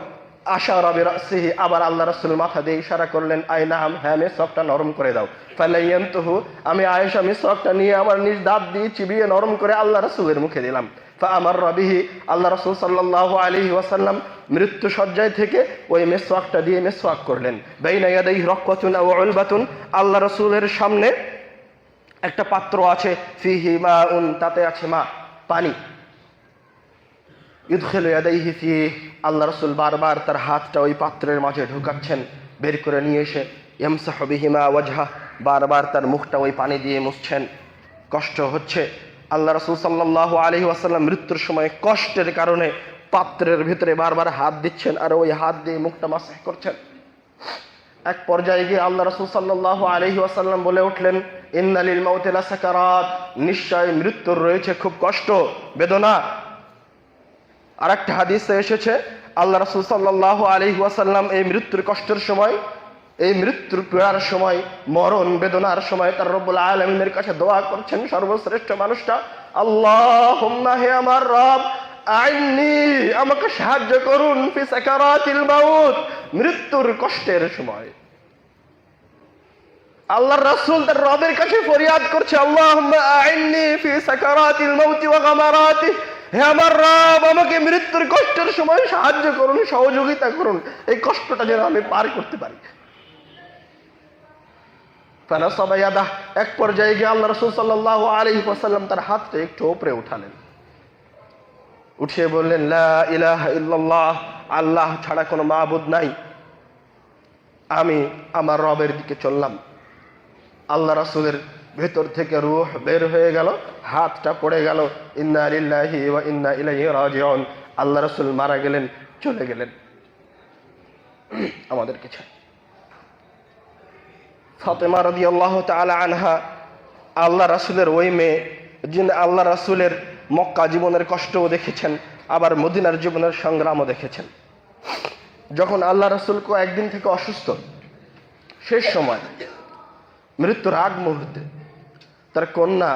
আশারা বিরাসিহি, আবার আল্লাহ রাসূল মাথা দিয়ে ইশারা করলেন, আই নাম, হ্যাঁ মিসওয়াকটা নরম করে দাও। ফালাইয়ানতুহু, আমি আয়েশা মিসওয়াকটা নিয়ে আমার নিজ দাঁত দিয়ে চিবিয়ে নরম করে আল্লাহ রাসূলের মুখে দিলাম। ফাআমাররা বিহি, আল্লাহ রাসূল সাল্লাল্লাহু আলাইহি ওয়াসাল্লাম মৃত্যু সজ্জায় থেকে ওই মিসওয়াকটা দিয়ে মিসওয়াক করলেন। বাইনা ইয়াদাইহি রাকওয়াতুন আও উলবাতুন, আল্লাহ রাসূলের সামনে একটা পাত্র আছে, ফিহি মাউন, তাতে আছে মা, পানি। ইদখিলু ইয়াদাইহি ফিহি, আল্লাহ রাসূল বারবার তার হাতটা ওই পাত্রের মাঝে ঢোকাচ্ছেন, বের করে নিয়ে এসে ইয়ামসাহু বিহিমা ওয়াজহা, বারবার তার মুখটা ওই পানি দিয়ে মুছছেন। কষ্ট হচ্ছে। আল্লাহ রাসূল সাল্লাল্লাহু আলাইহি ওয়াসাল্লাম মৃত্যুর সময় কষ্টের কারণে পাত্রের ভিতরে বারবার হাত দিচ্ছেন আর ওই হাত দিয়ে মুখটা মাসাহ করছেন। এক পর্যায়ে গিয়ে আল্লাহ রাসূল সাল্লাল্লাহু আলাইহি ওয়াসাল্লাম বলে উঠলেন, ইন্না লিল মাউতি লাসাকারাত, নিশ্চয় মৃত্যুর রয়েছে খুব কষ্ট, বেদনা। আর একটা হাদিসে এসেছে আল্লাহ রাসূল সাল্লাল্লাহু আলাইহি ওয়াসাল্লাম এই মৃত্যুর কষ্টের সময়, এই মৃত্যুর পীড়ার সময়, মরণ বেদনার সময় তার রব্বুল আলামিনের কাছে দোয়া করছেন সর্বশ্রেষ্ঠ মানুষটা, আল্লাহুম্মা, হে আমার রব, আইন্নি, আমাকে সাহায্য করুন, ফি সাকারাতিল মাউত, মৃত্যুর কষ্টের সময়। আল্লাহর রাসূল তার রবের কাছে ফরিয়াদ করছে, আল্লাহুম্মা আইন্নি ফি সাকারাতিল মাউতি ওয়া গামারাতি, হে আমার রব, আমাকে মৃত্যুর কষ্টের সময় সাহায্য করুন, সহযোগিতা করুন, এই কষ্টটা যেন আমি পার করতে পারি। ফানাসাবা ইয়াদাহ, এক পর্যায়ে গিয়ে আল্লাহ রাসূল সাল্লাল্লাহু আলাইহি ওয়াসাল্লাম তার হাতটা একটু উপরে উঠালেন, উঠিয়ে বললেন, লা ইলাহা ইল্লাল্লাহ, আল্লাহ ছাড়া কোনো মাবুদ নাই, আমি আমার রবের দিকে চললাম। আল্লাহ রাসূলের ভেতর থেকে রূহ বের হয়ে গেল, হাতটা পড়ে গেল, ইন্না লিল্লাহি ওয়া ইন্না ইলাইহি রাজিউন, আল্লাহ রাসূল মারা গেলেন, চলে গেলেন আমাদেরকে ছেড়ে। ফাতেমা রাদিয়াল্লাহু তাআলা আনহা, আল্লাহ রাসূলের ওই মেয়ে, যিনি আল্লাহ রাসূলের মক্কা জীবনের কষ্টও দেখেছেন, আবার মদিনার জীবনের সংগ্রামও দেখেছেন। যখন আল্লাহ রাসূল একদিন থেকে অসুস্থ, শেষ সময় মৃত্যুর আগ মুহূর্তে, তার কন্যা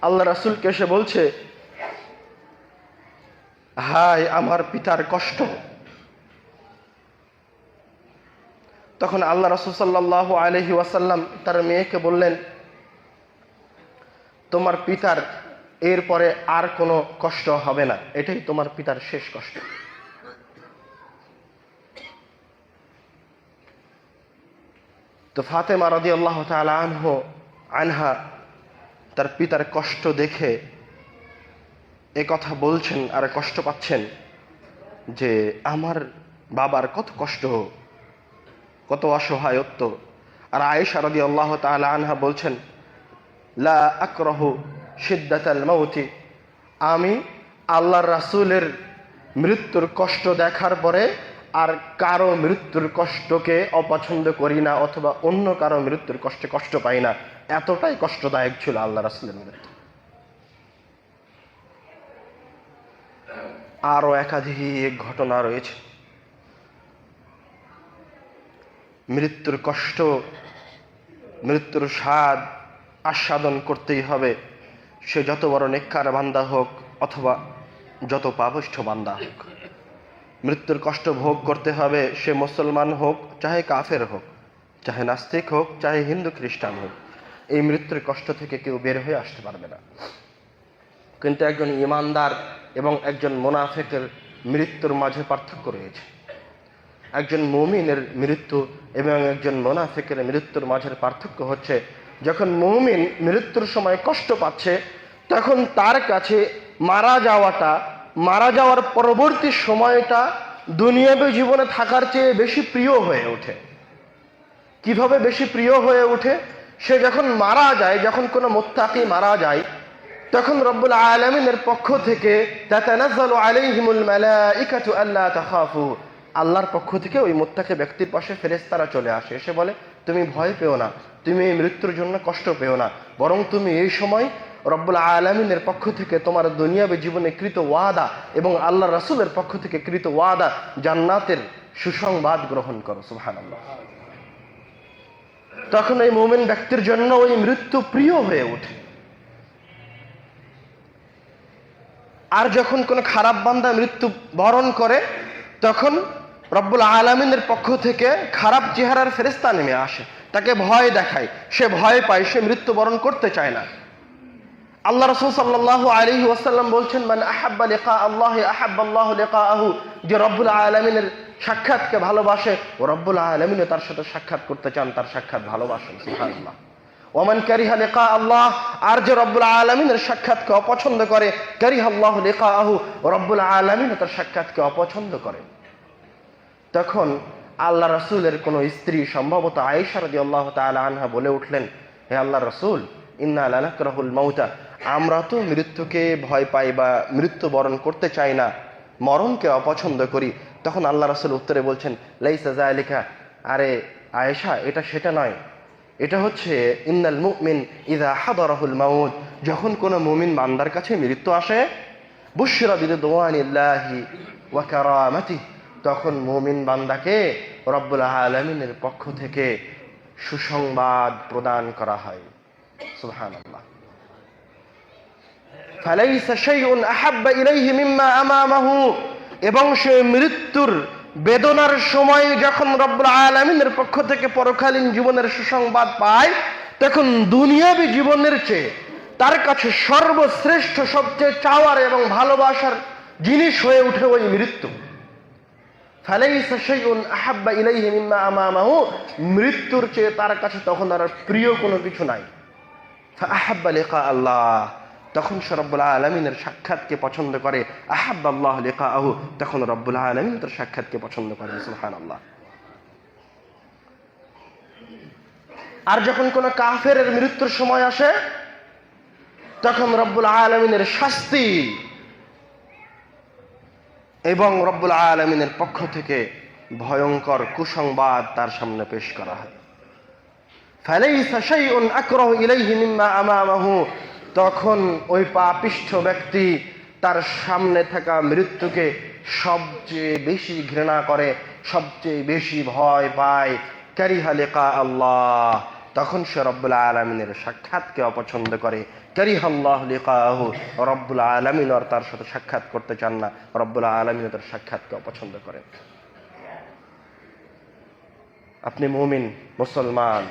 আল্লাহ রাসূলকে এসে বলছে, হায় আমার পিতার কষ্ট। তখন আল্লাহ রাসূল সাল্লাল্লাহু আলাইহি ওয়াসাল্লাম তার মেয়েকে বললেন, তোমার পিতার এরপরে আর কোনো কষ্ট হবে না, এটাই তোমার পিতার শেষ কষ্ট। তো ফাতেমা রাদিয়াল্লাহু তাআলা আনহা তার পিতার কষ্ট দেখে এ কথা বলছেন আর কষ্ট পাচ্ছেন যে আমার বাবার কত কষ্ট, কত অসহায়ত্ব। আর আয়েশা রাদিয়াল্লাহু তাআলা আনহা বলছেন, লা আকরাহু শিদ্দাতাল মাউতি, আমি আল্লাহর রাসূলের মৃত্যুর কষ্ট দেখার পরে আর কারো মৃত্যুর কষ্টকে অপছন্দ করি না, অথবা অন্য কারো মৃত্যুর কষ্টে কষ্ট পাই না, এতটাই কষ্টদায়ক ছিল আল্লাহ রাসূলের মৃত্যু। আরো একাধিক ঘটনা রয়েছে। মৃত্যুর কষ্ট, মৃত্যুর স্বাদ আস্বাদন করতেই হবে, সে যত বড় নেককার বান্দা হোক অথবা যত পাপিষ্ঠ বান্দা হোক। মৃত্যুর কষ্ট ভোগ করতে হবে, সে মুসলমান হোক চাহে কাফের হোক, চাহে নাস্তিক হোক চাহে হিন্দু খ্রিস্টান হোক, এই মৃত্যুর কষ্ট থেকে কেউ বের হয়ে আসতে পারবে না। কিন্তু একজন ঈমানদার এবং একজন মুনাফিকের মৃত্যুর মাঝে পার্থক্য রয়েছে। একজন মুমিনের মৃত্যু এবং একজন মুনাফিকের মৃত্যুর মাঝের পার্থক্য হচ্ছে, যখন মুমিন মৃত্যুর সময় কষ্ট পাচ্ছে তখন তার কাছে মারা যাওয়ার পরবর্তী সময়টা দুনিয়াবী জীবনে থাকার চেয়ে বেশি প্রিয় হয়ে ওঠে। কিভাবে বেশি প্রিয় হয়ে ওঠে? সে যখন মারা যায়, যখন কোনো মুত্তাকি মারা যায়, তখন রব্বুল আলামিনের পক্ষ থেকে তাতানাজ্জালু আলাইহিমুল মালাইকাতু আল্লা তাখাফু, আল্লাহর পক্ষ থেকে ওই মুত্তাকি ব্যক্তির পাশে ফেরেশতারা চলে আসে, এসে বলে তুমি ভয় পেও না, তুমি এই মৃত্যুর জন্য কষ্ট পেও না, বরং তুমি এই সময় রব্বুল আলামিনের পক্ষ থেকে তোমার দুনিয়াবী জীবনে কৃত ওয়াদা এবং আল্লাহ রাসূলের পক্ষ থেকে কৃত ওয়াদা জান্নাতের সুসংবাদ গ্রহণ করো। সুবহানাল্লাহ। তখন এই মুমিন ব্যক্তির জন্য ওই মৃত্যু প্রিয় হয়ে ওঠে। আর যখন কোনো খারাপ বান্দা মৃত্যু বরণ করে তখন রব্বুল আলামিনের পক্ষ থেকে খারাপ চেহারার ফেরেশতা নেমে আসে, তাকে ভয় দেখায়, সে ভয় পায়, সে মৃত্যুবরণ করতে চায় না। আল্লাহ রাসূল সাল্লাল্লাহু আলাইহি ওয়াসাল্লাম বলছেন, মান আহাব্বা লিকা আল্লাহি আহাব্বাল্লাহু লিকাআহু, যে রব্বুল আলামিনের সাক্ষাৎকে ভালোবাসে ও রব্বুল আলামিনও তার সাথে সাক্ষাৎ করতে চান, তার সাক্ষাৎ ভালোবাসেন। সুবহানাল্লাহ। ওমান কারিহা লিকা আল্লাহ, আর যে রব্বুল আলামিনের সাক্ষাৎকে অপছন্দ করে, কারিহাল্লাহু লিকাআহু, রব্বুল আলামিন তার সাক্ষাৎকে অপছন্দ করে। তখন আল্লাহ রাসূলের কোন স্ত্রী, সম্ভবত আয়েশা রাদিয়াল্লাহু তাআলা আনহা, বলে উঠলেন, হে আল্লাহর রাসূল, ইন্না লানাকরাহুল মাউতা, আমরা তো মৃত্যুকে ভয় পাই বা মৃত্যুবরণ করতে চাই না, মরণকে অপছন্দ করি। তখন আল্লাহ রাসূল উত্তরে বলছেন, লাইসা যালিকা, আরে আয়েশা, এটা সেটা নয়, এটা হচ্ছে ইন্নাল মুমিন ইযা হাদারাহুল মাউত, যখন কোনো মুমিন বান্দার কাছে মৃত্যু আসে, বুশরা বিরিদওয়ানিল্লাহি ওয়া কারামাতিহি, তখন মুমিন বান্দাকে রব্বুল আলামিনের পক্ষ থেকে সুসংবাদ প্রদান করা হয়। সুবহানাল্লাহ। ফালাইসা শাইউন আহাব্বা ইলাইহি মিম্মা আমামাহু, এবং সে মৃত্যুর বেদনার সময় যখন রব্বুল আলামিনের পক্ষ থেকে পরকালীন জীবনের সুসংবাদ পায়, তখন দুনিয়াবী জীবনের চেয়ে তার কাছে সর্বশ্রেষ্ঠ, সবচেয়ে চাওয়ার এবং ভালোবাসার জিনিস হয়ে ওঠে ওই মৃত্যু। ফালাইসা শাইউন আহাব্বা ইলাইহি মিম্মা আমামাহু, মৃত্যুর চেয়ে তার কাছে তখন আর প্রিয় কোনো কিছু নাই। ফাআহাব্বা লিকা আল্লাহ, তখন সে রব্বুল আলামিনের সাক্ষাৎকে পছন্দ করে। আহাব্বাল্লাহু লিকাআহু, তখন রব্বুল আলামিন তার সাক্ষাৎকে পছন্দ করেন। সুবহানাল্লাহ। আর যখন কোনো কাফেরের মৃত্যুর সময় আসে, তখন রব্বুল আলামিনের শাস্তি এবং রব্বুল আলামিনের পক্ষ থেকে ভয়ঙ্কর কুসংবাদ তার সামনে পেশ করা হয়। ফালাইসা শাইউন আকরাহু ইলাইহি মিম্মা আমামাহু, তখন ওই পাপিষ্ঠ ব্যক্তি তার সামনে থাকা মৃত্যুকে সবচেয়ে বেশি ঘৃণা করে, সবচেয়ে বেশি ভয় পায়। কারিহা লিকা আল্লাহ, তখন সে রব্বুল আলামিনের সাক্ষাৎকে অপছন্দ করে। কারিহাল্লাহু লিকাআহু, রব্বুল আলামিন আর তার সাথে সাক্ষাৎ করতে চান না, রব্বুল আলামিন তার সাক্ষাৎকে অপছন্দ করেন। আপনি মুমিন, মুসলমান,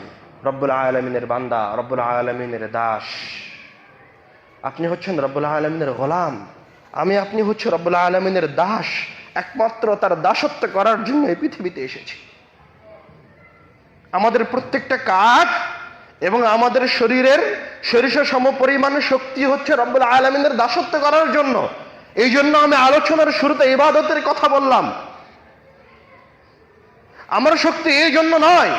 রব্বুল আলামিনের বান্দা, রব্বুল আলামিনের দাস, আপনি হচ্ছেন রব্বুল আলামিনের গোলাম, আপনি হচ্ছে রব্বুল আলামিনের দাস। একমাত্র তার দাসত্ব করার জন্য এই পৃথিবীতে এসেছি। আমাদের প্রত্যেকটা কাজ এবং আমাদের শরীরের সরিষা সমপরিমাণ শক্তি হচ্ছে রব্বুল আলামিনের দাসত্ব করার জন্য। এই জন্য আমি আলোচনার শুরুতে ইবাদতের কথা বললাম। আমার শক্তি এই জন্য নয়,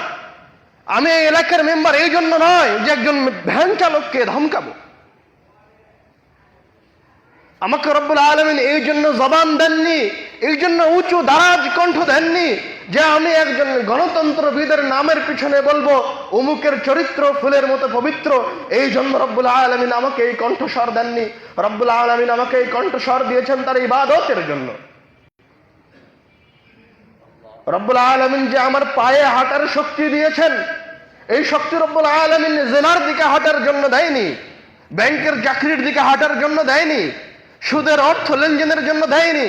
আমি এই এলাকার মেম্বার এই জন্য নয় যে একজন ভ্যান চালককে ধমকাবো। আমাকে রব্বুল আলামিন এই জন্য জবান দেননি, এই জন্য উঁচু দারাজ কণ্ঠ দেননি যে আমি একজন গণতন্ত্রবিদের নামের পিছনে বলবো অমুকের চরিত্র ফুলের মতো পবিত্র। এই জন্য রব্বুল আলামিন আমাকে এই কণ্ঠস্বর দেননি। রব্বুল আলামিন আমাকে এই কণ্ঠস্বর দিয়েছেন তার ইবাদতের জন্য। রব্বুল আলামিন যে আমার পায়ে হাঁটার শক্তি দিয়েছেন, এই শক্তি রব্বুল আলামিন জেনার দিকে হাঁটার জন্য দেয়নি, ব্যাংকের চাকরির দিকে হাঁটার জন্য দেয়নি, সুদের অর্থ লেনদেনের জন্য দেয়নি।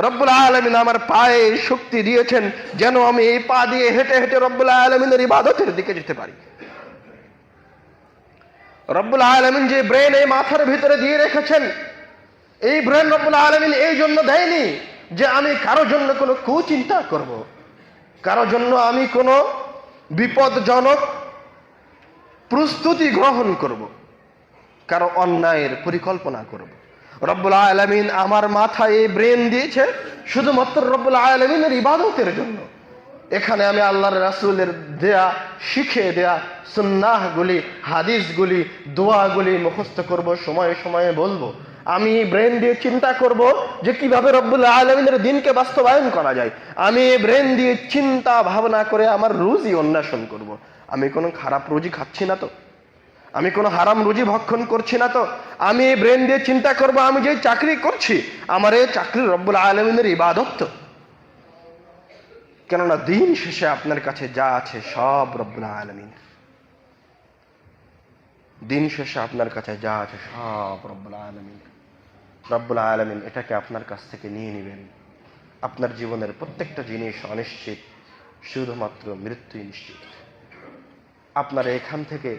রব্বুল আলামিন আমার পায়ে শক্তি দিয়েছেন যেন আমি এই পা দিয়ে হেঁটে হেঁটে রব্বুল আলামিনের ইবাদতের দিকে যেতে পারি। রব্বুল আলামিন যে ব্রেন এই মাথার ভিতরে দিয়ে রেখেছেন, এই ব্রেন রব্বুল আলামিন এই জন্য দেয়নি যে আমি কারো জন্য কোনো কুচিন্তা করব। কারো জন্য আমি কোনো বিপদজনক প্রস্তুতি গ্রহণ করব, কারো অন্যায়ের পরিকল্পনা করব। রব্বুল আলামিন আমার মাথায় এই ব্রেন দিয়েছে শুধুমাত্র রব্বুল আলামিনের ইবাদতের জন্য। এখানে আমি আল্লাহর রাসূলের দেয়া, শিখে দেয়া সুন্নাহগুলি, হাদিসগুলি, দোয়াগুলি মুখস্থ করব, সময়ে সময়ে বলবো। আমি ব্রেন দিয়ে চিন্তা করব যে কিভাবে রব্বুল আলামিনের দ্বীনকে বাস্তবায়ন করা যায়। আমি ব্রেন দিয়ে চিন্তা ভাবনা করে আমার রুজি অন্বেষণ করব। আমি কোনো খারাপ রুজি খাচ্ছি না তো, আমি কোনো হারাম রুজি ভক্ষণ করছি না তো। আমি ব্রেন দিয়ে চিন্তা করব আমি যে চাকরি করছি, আমার এই চাকরি রব্বুল আলামিনের ইবাদত তো। কেননা দিন শেষে আপনার কাছে যা আছে সব রব্বুল আলামিনের। দিন শেষে আপনার কাছে যা আছে সব রব্বুল আলামিনের। রব্বুল আলামিন এটাকে আপনার কাছ থেকে নিয়ে নেবেন। আপনার জীবনের প্রত্যেকটা জিনিস অনিশ্চিত, শুধুমাত্র মৃত্যুই নিশ্চিত। আপনার এখান থেকে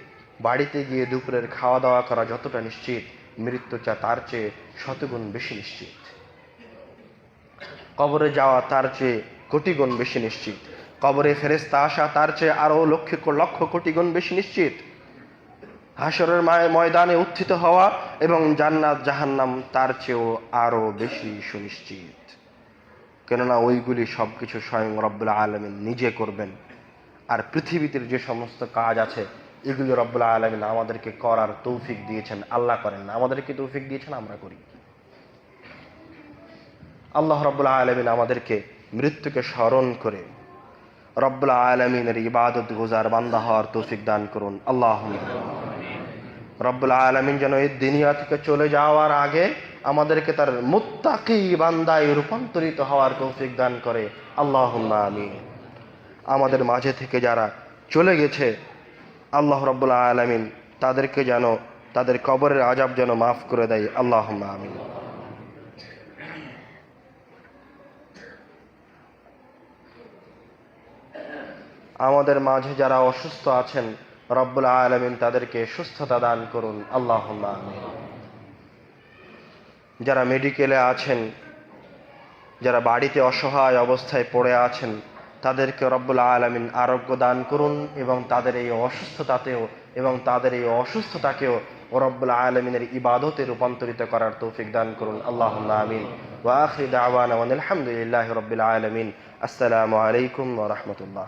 বাড়িতে গিয়ে দুপুরের খাওয়া দাওয়া করা যতটা নিশ্চিত, মৃত্যুটা তার চেয়ে শতগুণ বেশি নিশ্চিত। কবরে যাওয়া তার চেয়ে কোটি গুণ বেশি নিশ্চিত। কবরে ফেরেশতা আসা তার চেয়ে আরো লক্ষ লক্ষ কোটি গুণ বেশি নিশ্চিত। হাসরের ময়দানে উত্থিত হওয়া এবং জান্নাত জাহান্নাম তার চেয়েও আরো বেশি সুনিশ্চিত। কেননা ওইগুলি সবকিছু স্বয়ং রব্বুল আলামিন নিজে করবেন। আর পৃথিবীতে যে সমস্ত কাজ আছে এগুলি রব্বুল আলামিন আমাদেরকে করার তৌফিক দিয়েছেন। আল্লাহ করেন না, আমাদেরকে তৌফিক দিয়েছেন, আমরা করি। আল্লাহ রব্বুল আলামিন আমাদেরকে মৃত্যুকে স্মরণ করে রব্বুল আলামিনের ইবাদত গুজার বান্দা হওয়ার তৌফিক দান করুন। আল্লাহুম্মা। রব্বুল আলামিন যেন এই দুনিয়া থেকে চলে যাওয়ার আগে আমাদেরকে তার মুত্তাকি বান্দায় রূপান্তরিত হওয়ার তৌফিক দান করে। আল্লাহুম্মা আমিন। আমাদের মাঝে থেকে যারা চলে গেছে, আল্লাহ রব্বুল আলামিন তাদেরকে যেন তাদের কবরের আযাব যেন মাফ করে দেয়। আল্লাহুম্মা আমিন। আমাদের মাঝে যারা অসুস্থ আছেন, রব্বুল আলামিন তাদেরকে সুস্থতা দান করুন। আল্লাহুম্মা আমিন। যারা মেডিকেলে আছেন, যারা বাড়িতে অসহায় অবস্থায় পড়ে আছেন, তাদেরকে রব্বুল আলামিন আরোগ্য দান করুন এবং তাদের এই অসুস্থতাকেও রব্বুল আলামিনের ইবাদতে রূপান্তরিত করার তৌফিক দান করুন। আল্লাহুম্মা আমিন। ওয়া আখিরু দাওয়ানা আলহামদুলিল্লাহি রাব্বিল আলামিন। আসসালামু আলাইকুম ওয়া রাহমাতুল্লাহ।